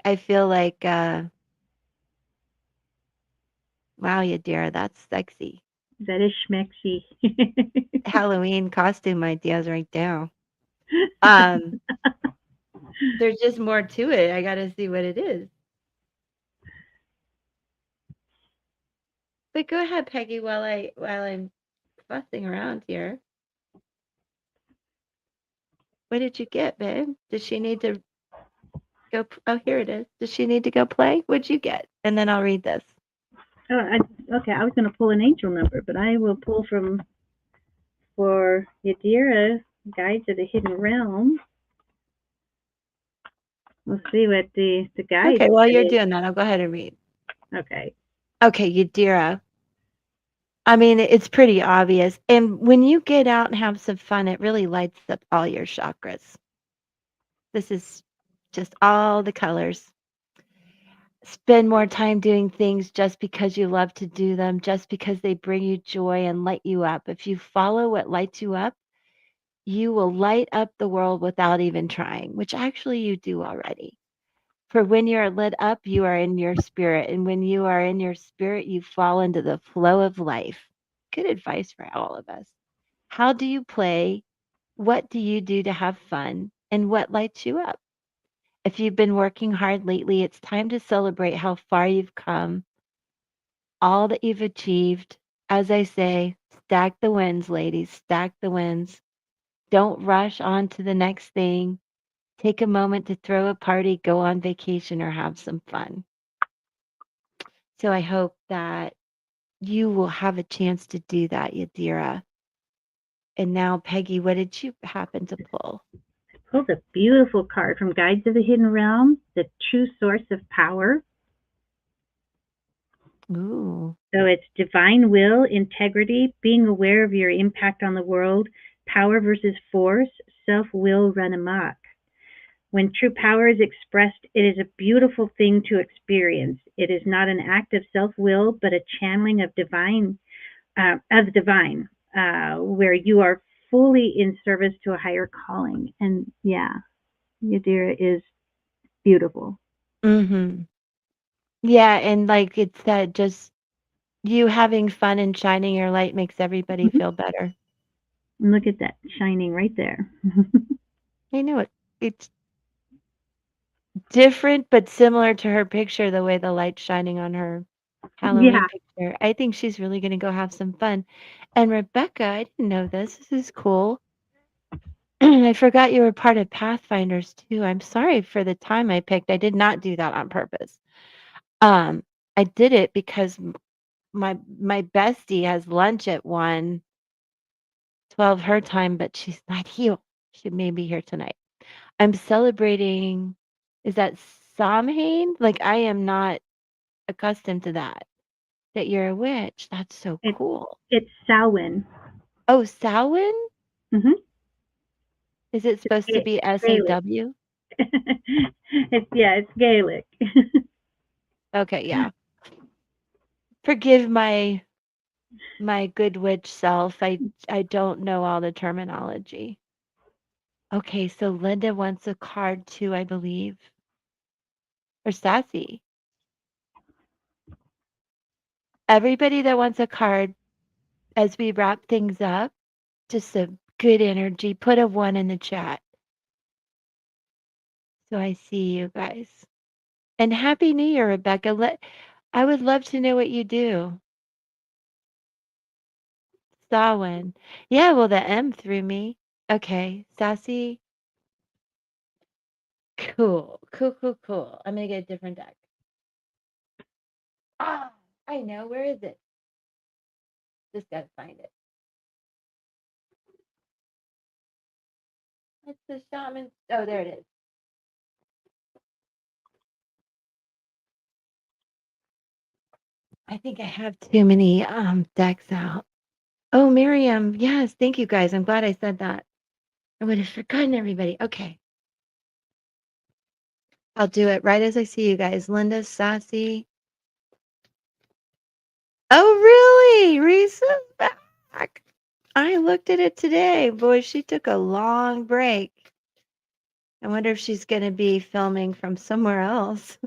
wow, Yadira, that's sexy. That is schmexy. Halloween costume ideas right now. Um, there's just more to it. I gotta see what it is. But go ahead, Peggy, while I'm fussing around here. What did you get, babe? Does she need to go? Oh, here it is. Does she need to go play? What'd you get? And then I'll read this. Oh, okay, I was going to pull an angel number, but I will pull for Yadira, Guides of the Hidden Realm. We'll see what the guides Okay, while you're say. doing that, I'll go ahead and read. Okay. Okay, Yadira. I mean, it's pretty obvious. And when you get out and have some fun, it really lights up all your chakras. This is just all the colors. Spend more time doing things just because you love to do them, just because they bring you joy and light you up. If you follow what lights you up, you will light up the world without even trying, which actually you do already. For when you are lit up, you are in your spirit. And when you are in your spirit, you fall into the flow of life. Good advice for all of us. How do you play? What do you do to have fun? And what lights you up? If you've been working hard lately, it's time to celebrate how far you've come, all that you've achieved. As I say, stack the wins, ladies, stack the wins. Don't rush on to the next thing. Take a moment to throw a party, go on vacation, or have some fun. So I hope that you will have a chance to do that, Yadira. And now, Peggy, what did you happen to pull? Pulled a beautiful card from Guides of the Hidden Realm, the true source of power. Ooh. So it's divine will, integrity, being aware of your impact on the world, power versus force, self will run amok. When true power is expressed, it is a beautiful thing to experience. It is not an act of self will, but a channeling of divine, where you are fully in service to a higher calling. And yeah, Yadira is beautiful. Mm-hmm. Yeah, and like it said, just you having fun and shining your light makes everybody Mhm. feel better. And look at that shining right there. I know it's different but similar to her picture, the way the light's shining on her Yeah, Halloween picture. I think she's really gonna go have some fun. And Rebecca, I didn't know this. This is cool. I forgot you were part of Pathfinders too. I'm sorry for the time I picked. I did not do that on purpose. Um, I did it because my bestie has lunch at 1:12 her time, but she's not here. She may be here tonight. I'm celebrating, is that Samhain? Like, I am not accustomed to that you're a witch. That's so it's cool. it's Samhain. Oh, Samhain? Hmm. Is it supposed to be Gaelic. SAW? It's Gaelic. Okay, yeah. Forgive my good witch self. I don't know all the terminology. Okay, so Linda wants a card too, I believe. Or Sassy. Everybody that wants a card as we wrap things up, just a good energy. Put a 1 in the chat. So I see you guys. And happy New Year, Rebecca. I would love to know what you do. Samhain. Yeah, well, the M threw me. Okay, Sassy. Cool. Cool, cool, cool. I'm gonna get a different deck. Ah, I know. Where is it? Just gotta find it. It's the shaman. Oh, there it is. I think I have too many decks out. Oh, Miriam. Yes, thank you guys. I'm glad I said that. I would have forgotten everybody. Okay. I'll do it right as I see you guys. Linda, Sassy. Oh, really? Risa's back. I looked at it today. Boy, she took a long break. I wonder if she's going to be filming from somewhere else.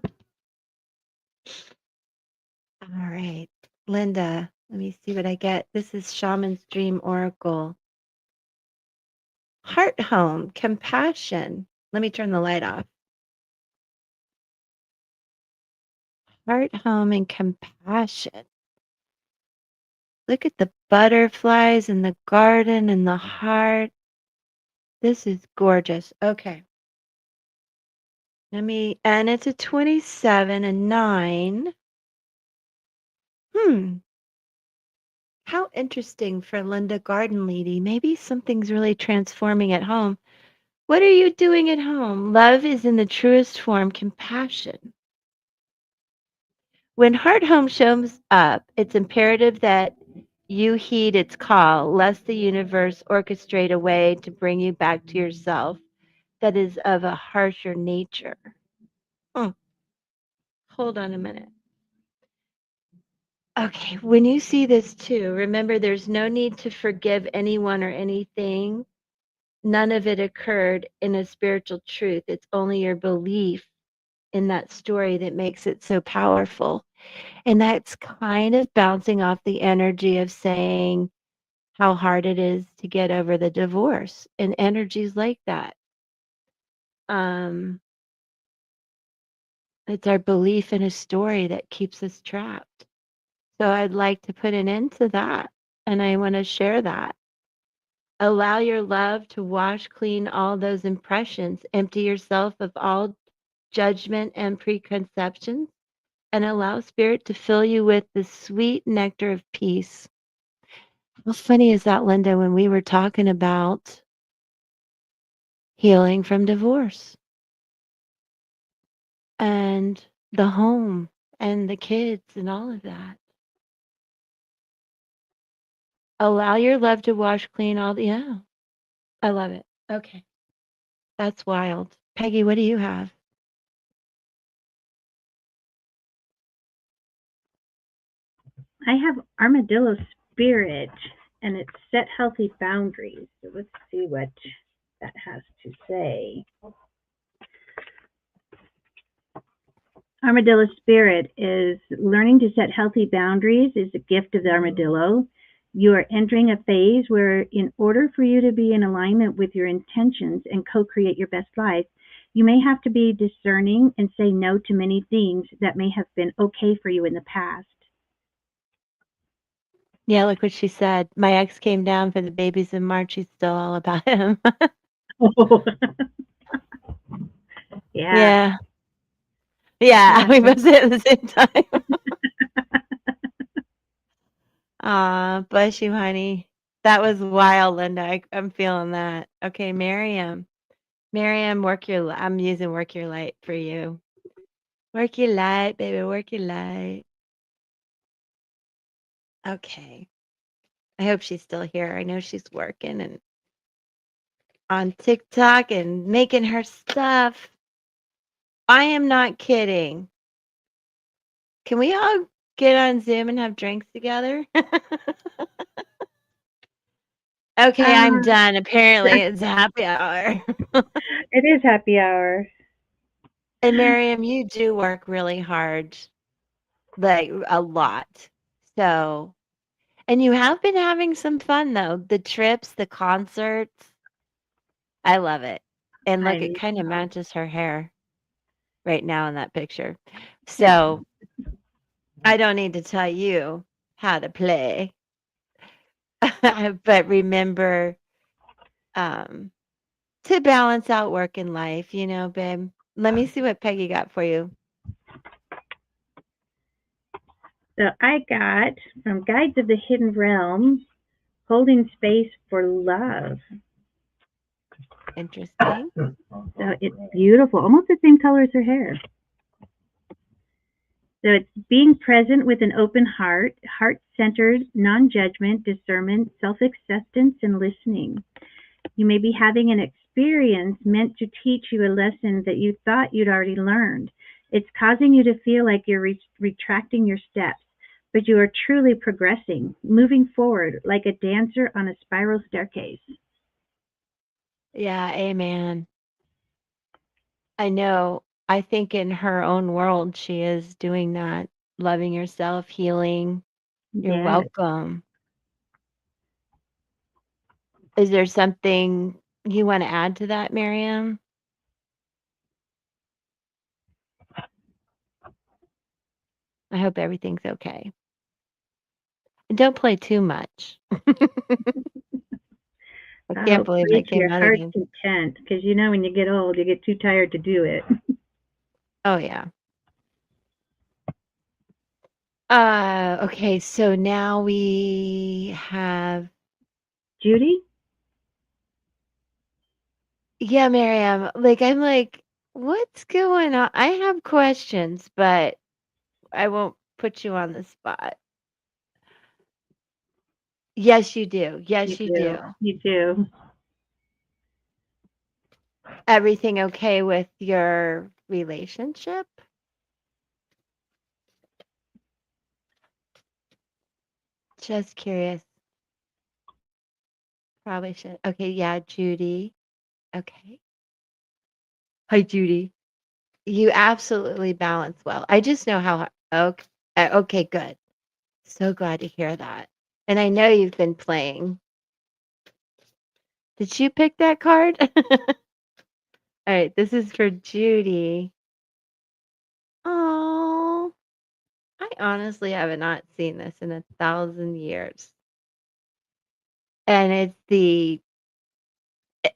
All right. Linda, let me see what I get. This is Shaman's Dream Oracle. Heart home, compassion. Let me turn the light off. Heart home and compassion. Look at the butterflies and the garden and the heart. This is gorgeous. Okay. And it's a 27, a 9. How interesting for Linda Garden Lady. Maybe something's really transforming at home. What are you doing at home? Love is in the truest form compassion. When Heart Home shows up, it's imperative that you heed its call, lest the universe orchestrate a way to bring you back to yourself that is of a harsher nature. Hmm. Hold on a minute. Okay, when you see this too, remember there's no need to forgive anyone or anything. None of it occurred in a spiritual truth. It's only your belief in that story that makes it so powerful. And that's kind of bouncing off the energy of saying how hard it is to get over the divorce and energies like that. Um, it's our belief in a story that keeps us trapped. So I'd like to put an end to that. And I want to share that. Allow your love to wash clean all those impressions. Empty yourself of all judgment and preconceptions, and allow spirit to fill you with the sweet nectar of peace. How funny is that, Linda, when we were talking about healing from divorce and the home and the kids and all of that? Allow your love to wash clean all the, yeah, I love it. Okay, that's wild. Peggy, what do you have? I have Armadillo Spirit, and it's set healthy boundaries. So let's see what that has to say. Armadillo Spirit is learning to set healthy boundaries is a gift of the armadillo. You are entering a phase where, in order for you to be in alignment with your intentions and co create your best life, you may have to be discerning and say no to many things that may have been okay for you in the past. Yeah, look what she said. My ex came down for the babies in March. She's still all about him. Yeah. Yeah. Yeah, Yeah. we both say it at the same time. Aw, bless you, honey. That was wild, Linda. I'm feeling that. Okay, Miriam. Miriam, I'm using work your light for you. Work your light, baby. Work your light. Okay. I hope she's still here. I know she's working and on TikTok and making her stuff. I am not kidding. Can we all get on Zoom and have drinks together? Okay, I'm Uh, done. Apparently, it's happy hour. it is happy hour. And Miriam, you do work really hard, like a lot. So, and you have been having some fun though. The trips, the concerts. I love it. And look, it I kind of matches her hair right now in that picture. So, I don't need to tell you how to play. But remember, um, to balance out work and life, babe. Let me see what Peggy got for you. So I got from Guides of the Hidden Realm, holding space for love. Interesting. So it's beautiful, almost the same color as her hair. So it's being present with an open heart, heart-centered, non-judgment, discernment, self-acceptance, and listening. You may be having an experience meant to teach you a lesson that you thought you'd already learned. It's causing you to feel like you're retracting your steps, but you are truly progressing, moving forward like a dancer on a spiral staircase. Yeah, amen. I know. I think in her own world, she is doing that, loving herself, healing. You're Yes. welcome. Is there something you want to add to that, Miriam? I hope everything's okay. And don't play too much. I can't Oh, believe play that to your came out heart's again. content, because you know when you get old, you get too tired to do it. Oh, yeah. Okay, so now we have, Judy? yeah, Miriam. I'm like, what's going on? I have questions, but I won't put you on the spot. Yes, you do. You Yes, you do. do. You do. Everything okay with your relationship? Just curious. Probably should. Okay, yeah, Judy. Okay. Hi, Judy. You absolutely balance well. I just know how. Okay, okay, good. So glad to hear that. And I know you've been playing. Did you pick that card? All right, this is for Judy. Oh, I honestly have not seen this in 1,000 years. And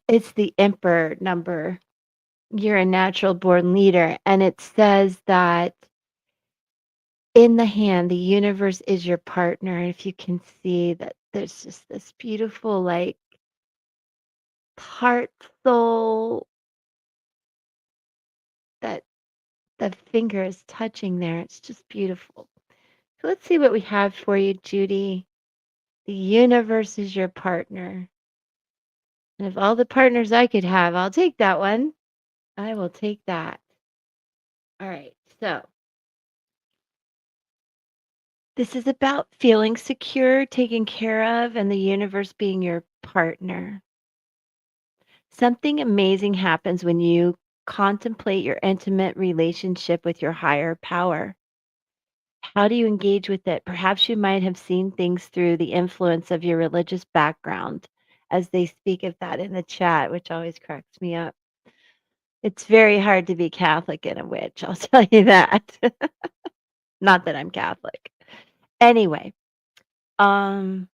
it's the Emperor number. You're a natural born leader, and it says that in the hand, the universe is your partner. And if you can see that there's just this beautiful, like, heart soul that the finger is touching there. It's just beautiful. So let's see what we have for you, Judy. The universe is your partner. And of all the partners I could have, I'll take that one. I will take that. All right. So this is about feeling secure, taken care of, and the universe being your partner. Something amazing happens when you contemplate your intimate relationship with your higher power. How do you engage with it? Perhaps you might have seen things through the influence of your religious background, as they speak of that in the chat, which always cracks me up. It's very hard to be Catholic and a witch, I'll tell you that. Not that I'm Catholic. Anyway, um,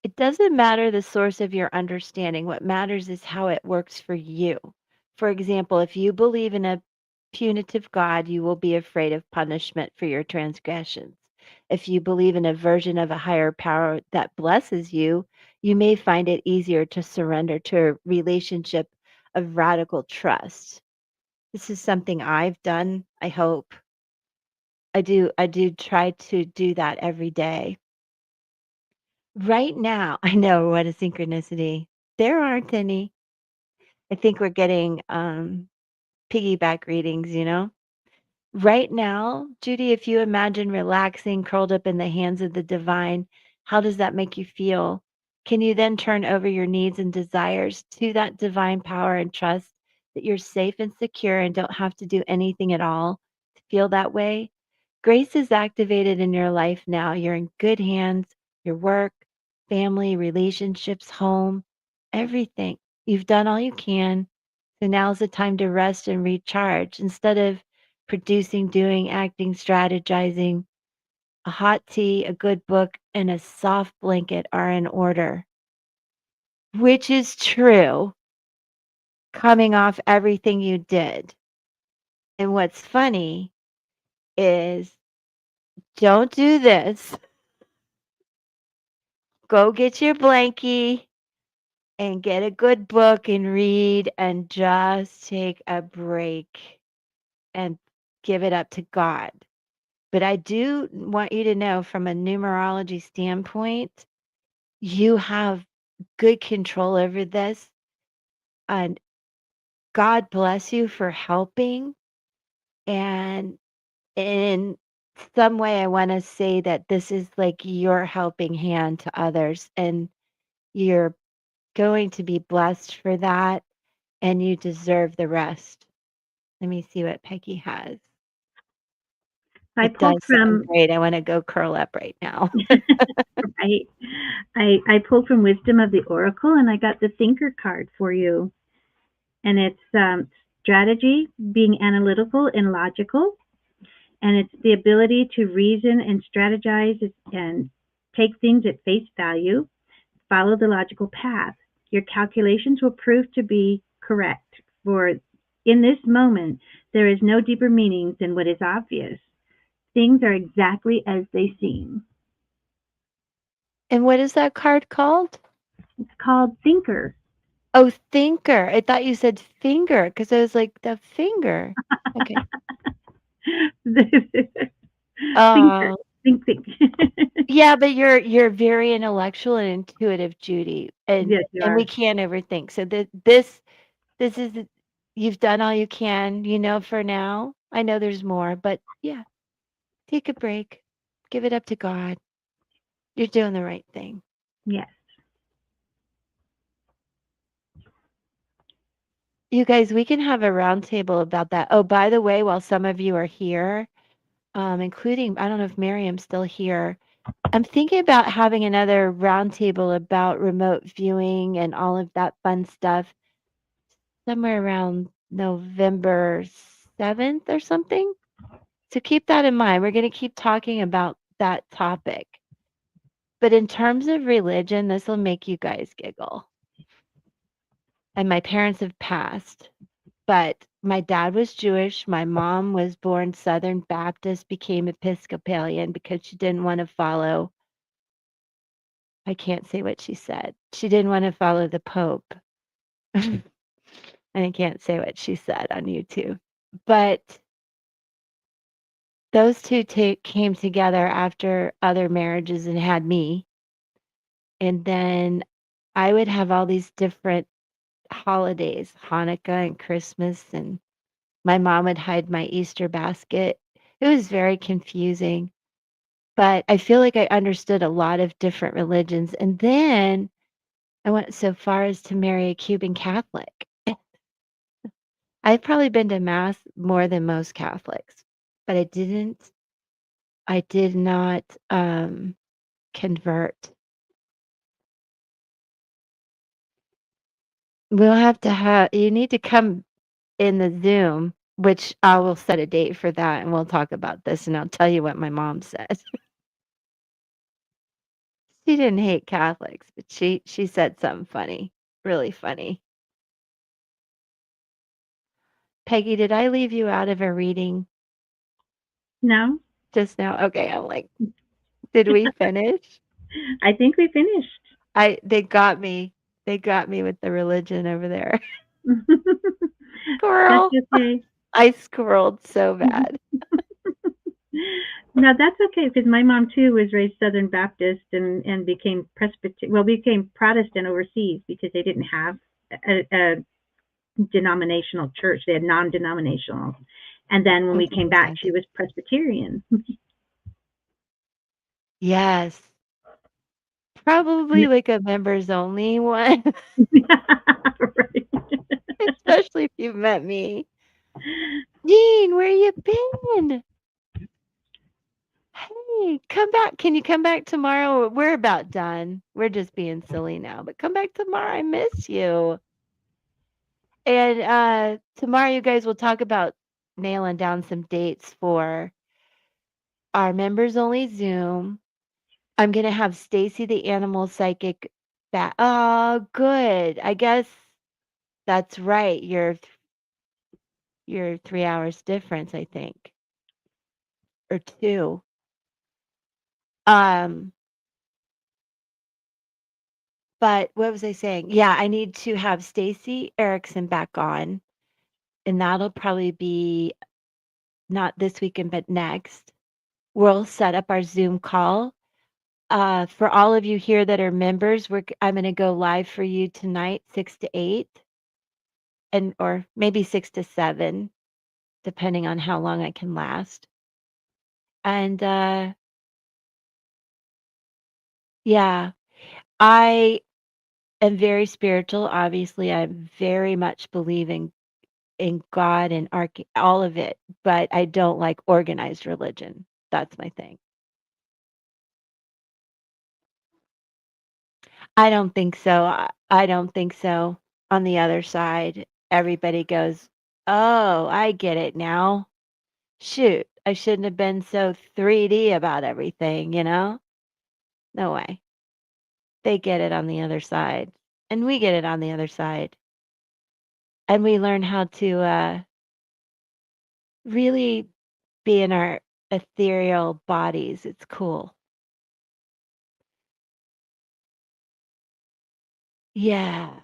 it doesn't matter the source of your understanding. What matters is how it works for you. For example, if you believe in a punitive God, you will be afraid of punishment for your transgressions. If you believe in a version of a higher power that blesses you, you may find it easier to surrender to a relationship of radical trust. This is something I've done, I hope. I do try to do that every day. Right now, I know, what a synchronicity. There aren't any. I think we're getting, piggyback readings, you know? Right now, Judy, if you imagine relaxing, curled up in the hands of the divine, how does that make you feel? Can you then turn over your needs and desires to that divine power and trust that you're safe and secure and don't have to do anything at all to feel that way? Grace is activated in your life now. You're in good hands, your work, family, relationships, home, everything. You've done all you can. So now's the time to rest and recharge instead of producing, doing, acting, strategizing. A hot tea, a good book, and a soft blanket are in order, which is true coming off everything you did. And what's funny is don't do this. Go get your blankie and get a good book and read and just take a break and give it up to God. But I do want you to know from a numerology standpoint, you have good control over this. And God bless you for helping. And in some way, I want to say that this is like your helping hand to others. And you're going to be blessed for that. And you deserve the rest. Let me see what Peggy has. I It pulled does sound from great. I want to go curl up right now. right. I pulled from Wisdom of the Oracle, and I got the Thinker card for you, and it's strategy, being analytical and logical, and it's the ability to reason and strategize and take things at face value, follow the logical path. Your calculations will prove to be correct, for in this moment there is no deeper meaning than what is obvious. Things are exactly as they seem. And what is that card called? It's called Thinker. Oh, thinker. I thought you said finger because I was like, the finger. Okay. Thinker. Oh, Think. yeah, but you're very intellectual and intuitive, Judy, Yes, you and we are. can't overthink. So this is you've done all you can, for now. I know there's more, but yeah, take a break. Give it up to God. You're doing the right thing. Yes. You guys, we can have a roundtable about that. Oh, by the way, while some of you are here, including, I don't know if Miriam's still here. I'm thinking about having another roundtable about remote viewing and all of that fun stuff somewhere around November 7th or something. So keep that in mind. We're going to keep talking about that topic. But in terms of religion, this will make you guys giggle. And my parents have passed, but my dad was Jewish. My mom was born Southern Baptist, became Episcopalian because she didn't want to follow. I can't say what she said. She didn't want to follow the Pope. And I can't say what she said on YouTube. But those two came together after other marriages and had me. And then I would have all these different holidays, Hanukkah and Christmas, and my mom would hide my Easter basket. It was very confusing, but I feel like I understood a lot of different religions. And then I went so far as to marry a Cuban Catholic. I've probably been to mass more than most Catholics. but I did not convert. We'll have to have you need to come in the Zoom, which I will set a date for that and we'll talk about this and I'll tell you what my mom said. She didn't hate Catholics, but she said something funny, really funny. Peggy, did I leave you out of a reading No, just now? Okay, I'm like, did we finish? I think we finished. They got me. They got me with the religion over there. That's Squirrel. okay. I squirreled so bad. No, that's okay because my mom too was raised Southern Baptist and became Presbyterian. Well, became Protestant overseas because they didn't have a denominational church. They had non-denominational. And then when we That's came back, she interesting. was Presbyterian. Yes. Probably like a members only one, Right. especially if you've met me. Jean, where you been? Hey, come back. Can you come back tomorrow? We're about done. We're just being silly now, but come back tomorrow. I miss you. And tomorrow you guys will talk about nailing down some dates for our members only Zoom. I'm gonna have Stacy the animal psychic back. Oh, good. I guess that's right. You're 3 hours difference, I think, or two. Um, but what was I saying? Yeah, I need to have Stacy Erickson back on, and that'll probably be not this weekend, but next. We'll set up our Zoom call. For all of you here that are members, I'm going to go live for you tonight, 6 to 8, and or maybe 6 to 7, depending on how long I can last. And yeah, I am very spiritual. Obviously, I very much believe in God and all of it, but I don't like organized religion. That's my thing. I don't think so. I don't think so. On the other side, everybody goes, "Oh, I get it now. Shoot, I shouldn't have been so 3D about everything, you know?" No way. They get it on the other side, and we get it on the other side. And we learn how to really be in our ethereal bodies. It's cool. Yeah.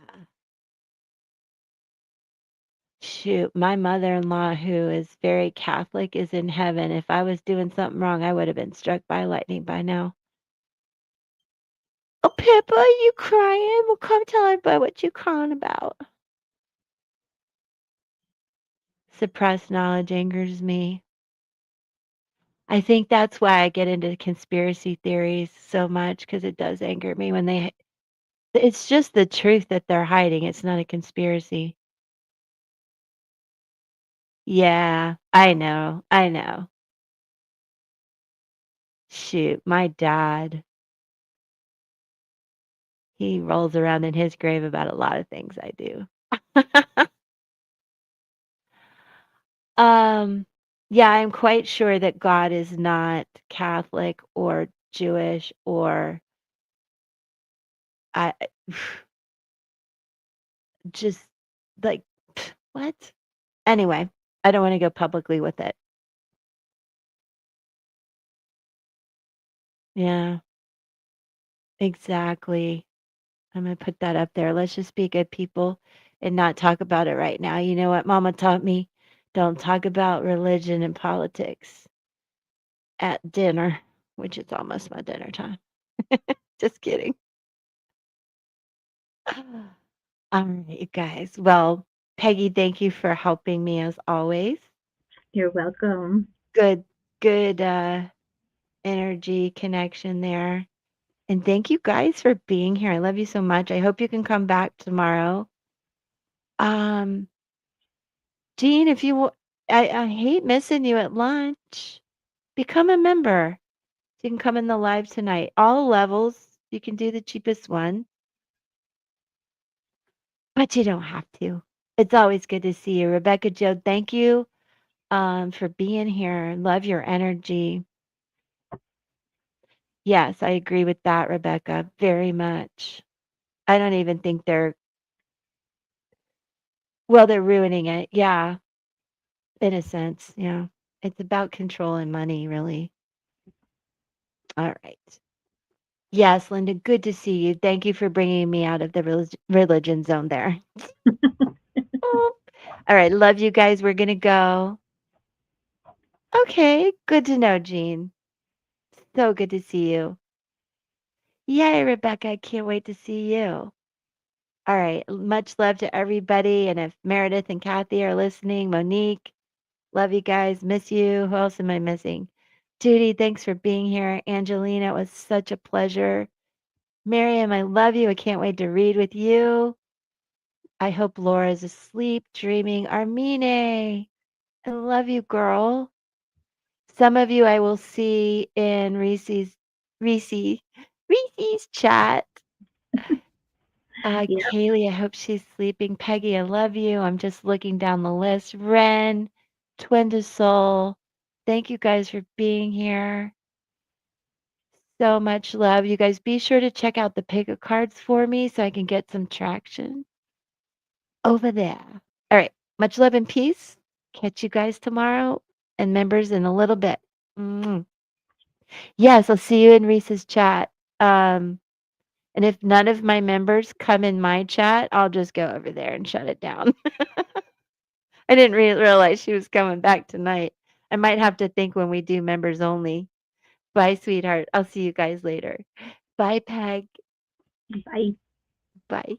Shoot, my mother-in-law, who is very Catholic, is in heaven. If I was doing something wrong, I would have been struck by lightning by now. Oh, Pippa, you crying? Well, come tell everybody what you crying about. Suppressed knowledge angers me. I think that's why I get into conspiracy theories so much because it does anger me when it's just the truth that they're hiding. It's not a conspiracy. Yeah, I know. I know. Shoot, my dad, he rolls around in his grave about a lot of things I do. Um, yeah, I'm quite sure that God is not Catholic or Jewish or I just like what? Anyway, I don't want to go publicly with it. Yeah, exactly. I'm gonna put that up there. Let's just be good people and not talk about it right now. You know what Mama taught me? Don't talk about religion and politics at dinner, which is almost my dinner time. Just kidding. All right, you guys. Well, Peggy, thank you for helping me as always. You're welcome. Good, good energy connection there. And thank you guys for being here. I love you so much. I hope you can come back tomorrow. Um, Jean, if you I hate missing you at lunch. Become a member. You can come in the live tonight. All levels. You can do the cheapest one, but you don't have to. It's always good to see you. Rebecca Joe, thank you for being here. Love your energy. Yes, I agree with that, Rebecca, very much. I don't even think they're ruining it. Yeah, in a sense. Yeah. It's about control and money, really. All right. Yes, Linda, good to see you. Thank you for bringing me out of the religion zone there. Oh. All right. Love you guys. We're going to go. Okay. Good to know, Jean. So good to see you. Yay, Rebecca. I can't wait to see you. All right. Much love to everybody. And if Meredith and Kathy are listening, Monique, love you guys. Miss you. Who else am I missing? Judy, thanks for being here. Angelina, it was such a pleasure. Miriam, I love you. I can't wait to read with you. I hope Laura's asleep, dreaming. Armine, I love you, girl. Some of you I will see in Reese's Reese's chat. Yeah, Kaylee, I hope she's sleeping. Peggy, I love you. I'm just looking down the list. Ren, Twin to Soul. Thank you guys for being here. So much love. You guys be sure to check out the pick of cards for me so I can get some traction over there. All right. Much love and peace. Catch you guys tomorrow and members in a little bit. Mm. Yes, I'll see you in Reese's chat. And if none of my members come in my chat, I'll just go over there and shut it down. I didn't realize she was coming back tonight. I might have to think when we do members only. Bye, sweetheart. I'll see you guys later. Bye, Peg. bye. Bye.